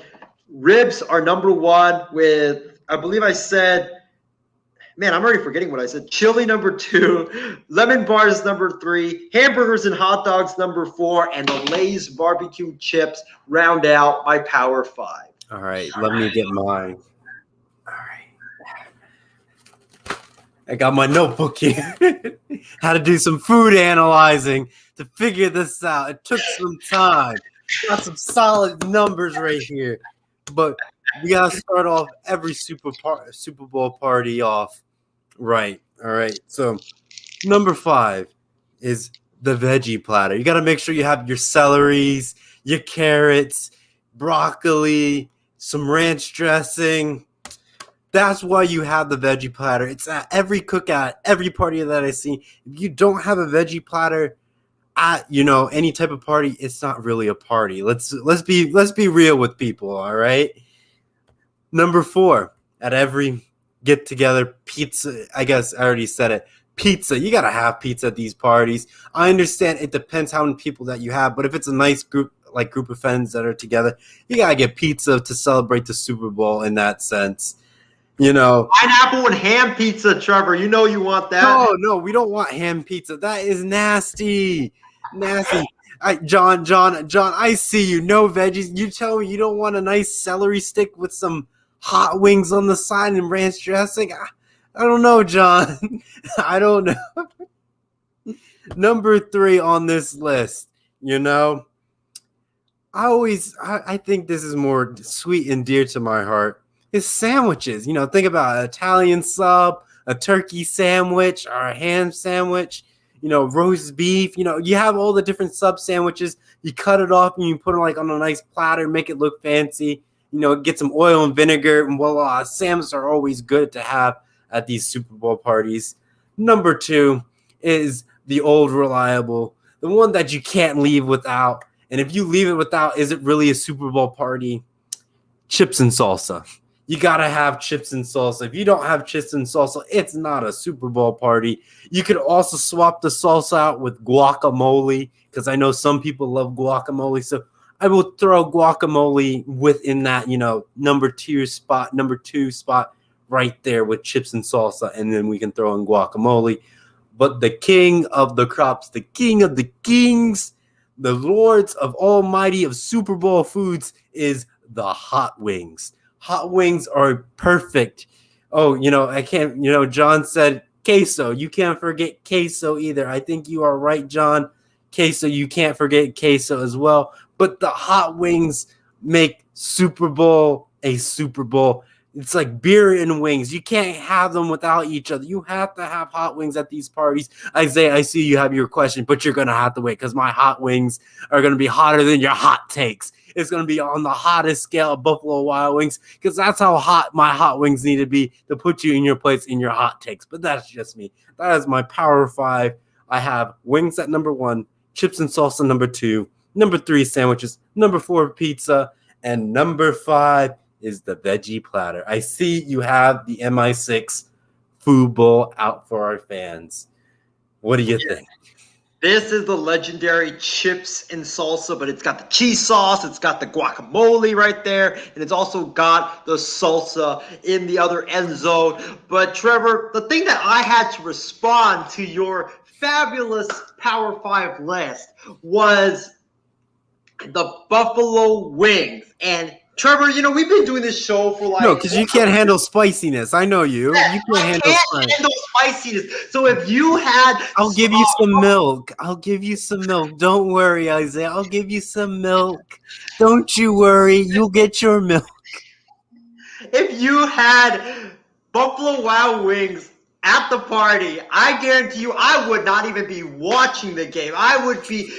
ribs are number one with, I believe I said, man, I'm already forgetting what I said. Chili number two, lemon bars number three, hamburgers and hot dogs number four, and the Lay's barbecue chips round out my power five. All right, let me get mine. All right. I got my notebook here. Had to do some food analyzing to figure this out. It took some time. Got some solid numbers right here. But we got to start off every Super Bowl party off right. All right. So number 5 is the veggie platter. You got to make sure you have your celeries, your carrots, broccoli, some ranch dressing. That's why you have the veggie platter. It's at every cookout, every party that I see. If you don't have a veggie platter at any type of party, it's not really a party. Let's be real with people, all right? Number 4, at every get together, pizza. I guess I already said it. Pizza. You gotta have pizza at these parties. I understand it depends how many people that you have, but if it's a nice group of friends that are together, you gotta get pizza to celebrate the Super Bowl in that sense. Pineapple and ham pizza, Trevor. You know you want that. No, we don't want ham pizza. That is nasty. John, I see you. No veggies. You tell me you don't want a nice celery stick with some hot wings on the side and ranch dressing? I don't know, John. I don't know. Number 3 on this list, I think this is more sweet and dear to my heart, is sandwiches. Think about an Italian sub, a turkey sandwich, or a ham sandwich, roast beef. You have all the different sub sandwiches. You cut it off and you put it like on a nice platter, make it look fancy. Get some oil and vinegar, and voila, sandwiches are always good to have at these Super Bowl parties. Number 2 is the old reliable, the one that you can't leave without. And if you leave it without, is it really a Super Bowl party? Chips and salsa. You got to have chips and salsa. If you don't have chips and salsa, it's not a Super Bowl party. You could also swap the salsa out with guacamole, because I know some people love guacamole. So I will throw guacamole within that, number 2 spot right there with chips and salsa, and then we can throw in guacamole. But the king of the crops, the king of the kings, the lords of almighty of Super Bowl foods is the hot wings. Hot wings are perfect. Oh, I can't, John said queso. You can't forget queso either. I think you are right, John. Queso, you can't forget queso as well. But the hot wings make Super Bowl a Super Bowl. It's like beer and wings. You can't have them without each other. You have to have hot wings at these parties. Isaiah, I see you have your question, but you're going to have to wait because my hot wings are going to be hotter than your hot takes. It's going to be on the hottest scale of Buffalo Wild Wings because that's how hot my hot wings need to be to put you in your place in your hot takes. But that's just me. That is my power 5. I have wings at number 1, chips and salsa number 2, number 3 sandwiches, number 4 pizza, And number 5 is the veggie platter. I see you have the MI6 food bowl out for our fans. What do you think? This is the legendary chips and salsa, but it's got the cheese sauce, it's got the guacamole right there, and it's also got the salsa in the other end zone. But Trevor, the thing that I had to respond to your fabulous Power 5 list was the buffalo wings. And Trevor, we've been doing this show for like No, because you can't handle spiciness. I know you. Yeah, You I can't handle can't spice. handle spiciness. So if you had, I'll give you some milk. I'll give you some milk. Don't worry, Isaiah. I'll give you some milk. Don't you worry. You'll get your milk. if you had Buffalo Wild Wings at the party, I guarantee you, I would not even be watching the game. I would be,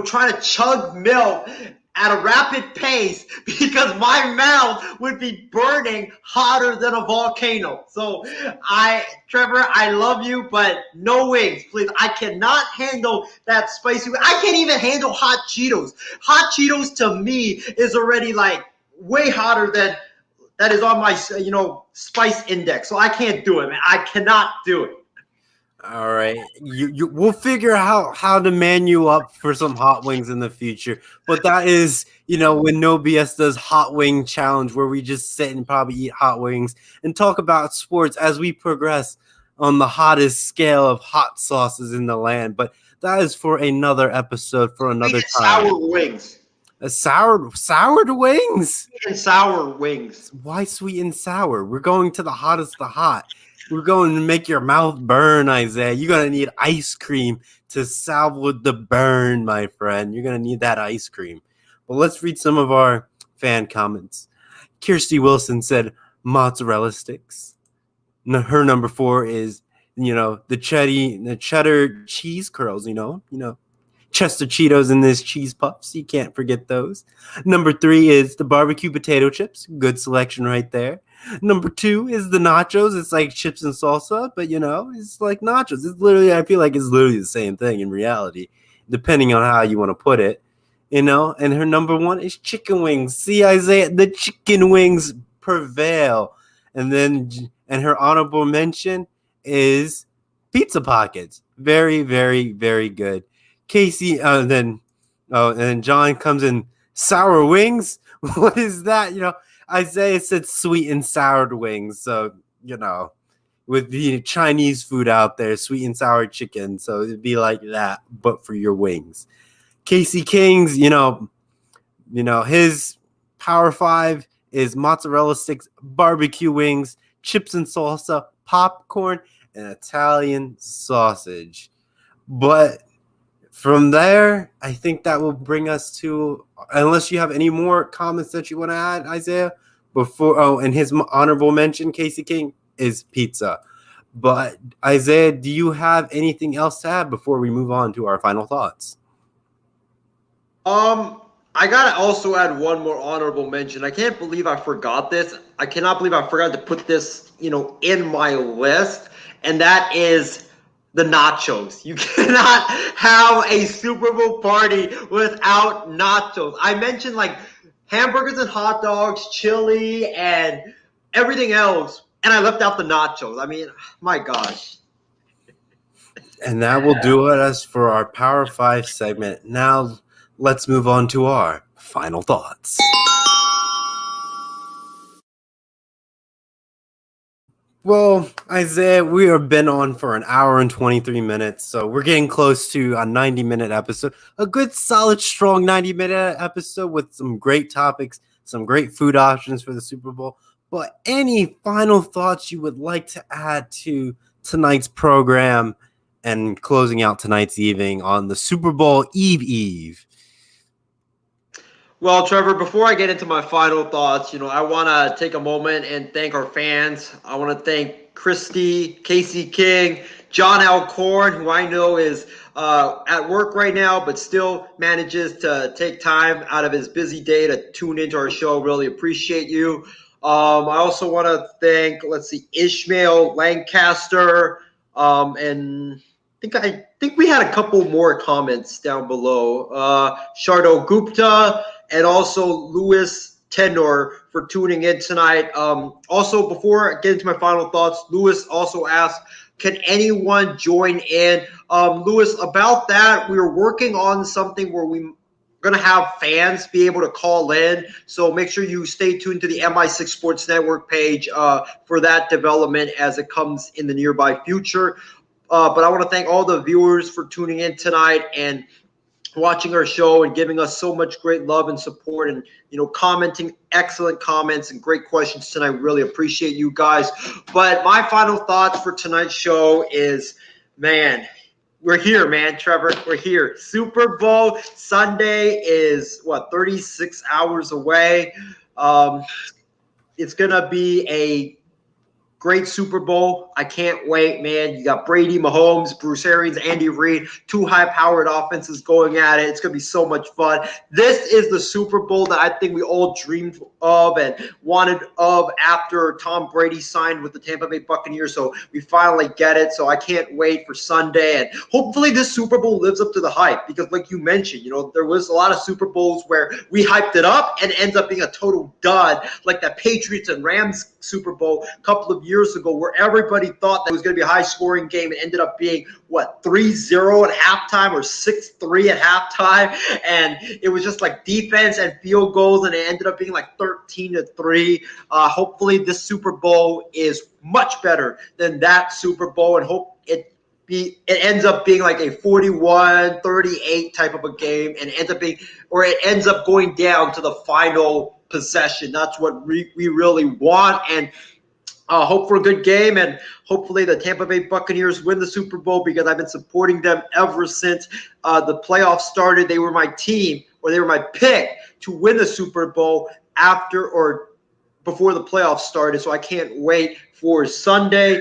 trying to chug milk at a rapid pace because my mouth would be burning hotter than a volcano. So Trevor, I love you, but no wings, please. I cannot handle that spicy. I can't even handle hot Cheetos. Hot Cheetos to me is already like way hotter than that is on my, spice index. So I can't do it, man. I cannot do it. All right, we'll figure out how to man you up for some hot wings in the future. But that is, when No BS does hot wing challenge, where we just sit and probably eat hot wings and talk about sports as we progress on the hottest scale of hot sauces in the land. But that is for another episode, for another time. Sour wings. Soured wings. Sweet and sour wings. Why sweet and sour? We're going to the hottest of hot. We're going to make your mouth burn, Isaiah. You're going to need ice cream to salve the burn, my friend. You're going to need that ice cream. Well, let's read some of our fan comments. Kirsty Wilson said mozzarella sticks. Her number 4 is, the cheddar cheese curls, Chester Cheetos and this cheese puffs. You can't forget those. Number 3 is the barbecue potato chips. Good selection right there. Number 2 is the nachos. It's like chips and salsa, but it's like nachos. I feel like it's literally the same thing in reality, depending on how you want to put it. And her number 1 is chicken wings. See, Isaiah, the chicken wings prevail. And her honorable mention is pizza pockets. Very, very, very good. Casey, and then John comes in sour wings. What is that? Isaiah said sweet and soured wings. So, with the Chinese food out there, sweet and sour chicken. So it'd be like that, but for your wings. Casey King's, his Power 5 is mozzarella sticks, barbecue wings, chips and salsa, popcorn, and Italian sausage. But from there, I think that will bring us to, unless you have any more comments that you want to add, Isaiah, and his honorable mention, Casey King, is pizza. But Isaiah, do you have anything else to add before we move on to our final thoughts? I gotta also add one more honorable mention. I can't believe I forgot this. I cannot believe I forgot to put this, in my list, and that is the nachos. You cannot have a Super Bowl party without nachos. I mentioned like hamburgers and hot dogs, chili, and everything else, and I left out the nachos. I mean, my gosh. And that will do it as for our Power 5 segment. Now, let's move on to our final thoughts. Well, Isaiah, we have been on for an hour and 23 minutes, so we're getting close to a 90-minute episode. A good, solid, strong 90-minute episode with some great topics, some great food options for the Super Bowl. But any final thoughts you would like to add to tonight's program and closing out tonight's evening on the Super Bowl Eve? Well, Trevor, before I get into my final thoughts, I want to take a moment and thank our fans. I want to thank Christy, Casey King, John Alcorn, who I know is at work right now, but still manages to take time out of his busy day to tune into our show. Really appreciate you. I also want to thank, Ishmael Lancaster, and I think we had a couple more comments down below. Shardo Gupta, and also Louis Tenor for tuning in tonight. Also, before I get into my final thoughts, Louis also asked, can anyone join in? Louis, about that, we were working on something where we're going to have fans be able to call in. So make sure you stay tuned to the MI6 Sports Network page for that development as it comes in the nearby future. But I want to thank all the viewers for tuning in tonight and watching our show and giving us so much great love and support and, commenting excellent comments and great questions tonight. Really appreciate you guys. But my final thoughts for tonight's show is, man, we're here, man, Trevor. We're here. Super Bowl Sunday is, 36 hours away. It's going to be a great Super Bowl. I can't wait, man. You got Brady, Mahomes, Bruce Arians, Andy Reid, two high-powered offenses going at it. It's going to be so much fun. This is the Super Bowl that I think we all dreamed of and wanted of after Tom Brady signed with the Tampa Bay Buccaneers. So we finally get it. So I can't wait for Sunday. And hopefully this Super Bowl lives up to the hype because like you mentioned, there was a lot of Super Bowls where we hyped it up and it ends up being a total dud, like that Patriots and Rams Super Bowl a couple of years ago where everybody thought that it was going to be a high-scoring game. It ended up being, 3-0 at halftime or 6-3 at halftime. And it was just like defense and field goals, and it ended up being like 13-3. Hopefully this Super Bowl is much better than that Super Bowl, and hope it ends up being like a 41-38 type of a game, and it ends up going down to the final possession. That's what we really want, and hope for a good game, and hopefully the Tampa Bay Buccaneers win the Super Bowl because I've been supporting them ever since the playoffs started. They were my team, or they were my pick to win the Super Bowl after or before the playoffs started, so I can't wait for Sunday.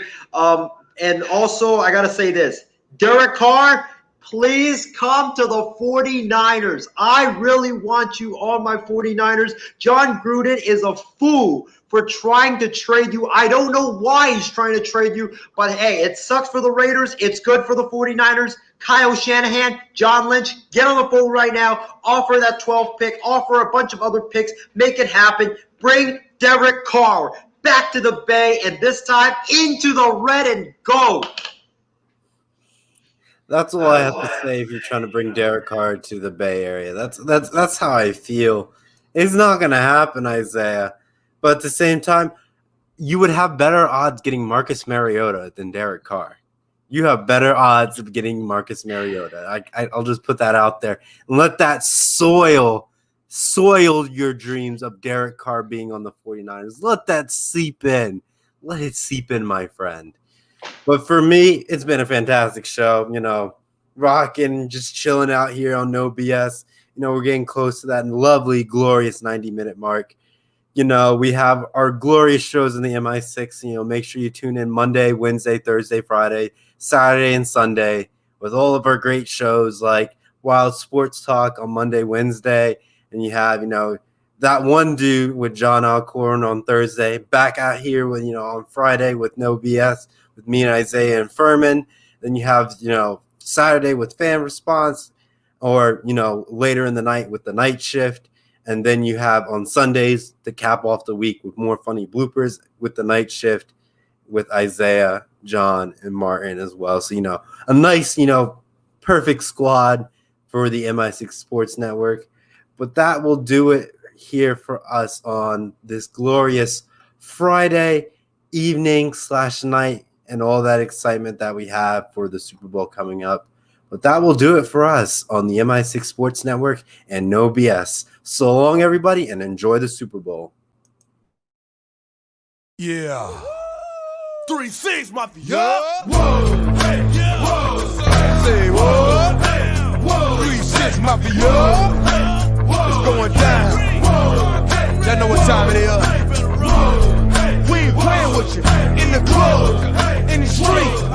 And also, I got to say this, Derek Carr, please come to the 49ers. I really want you on my 49ers. John Gruden is a fool for trying to trade you. I don't know why he's trying to trade you, but hey, it sucks for the Raiders. It's good for the 49ers. Kyle Shanahan, John Lynch, get on the phone right now. Offer that 12th pick. Offer a bunch of other picks. Make it happen. Bring Derek Carr back to the Bay, and this time into the red and gold. That's all I have to say if you're trying to bring Derek Carr to the Bay Area. That's how I feel. It's not going to happen, Isaiah. But at the same time, you would have better odds getting Marcus Mariota than Derek Carr. You have better odds of getting Marcus Mariota. I'll just put that out there. And let that soil your dreams of Derek Carr being on the 49ers. Let that seep in. Let it seep in, my friend. But for me, it's been a fantastic show. Rocking, just chilling out here on No BS. We're getting close to that lovely, glorious 90-minute mark. We have our glorious shows in the MI6. Make sure you tune in Monday, Wednesday, Thursday, Friday, Saturday, and Sunday with all of our great shows like Wild Sports Talk on Monday, Wednesday. And you have, that one dude with John Alcorn on Thursday, back out here with, on Friday with No BS with me and Isaiah and Furman. Then you have, Saturday with Fan Response or, later in the night with the Night Shift. And then you have on Sundays to cap off the week with more funny bloopers with the Night Shift with Isaiah, John, and Martin as well. So, a nice, perfect squad for the MI6 Sports Network. But that will do it here for us on this glorious Friday evening/night and all that excitement that we have for the Super Bowl coming up. But that will do it for us on the MI6 Sports Network and No BS. So long, everybody, and enjoy the Super Bowl. Yeah. 3-6, mafia. Whoa. Hey, yeah. Whoa. Say what? Whoa. 3-6, mafia. It's going down. Y'all know what time it is. We ain't playing with you. In the club, in the street.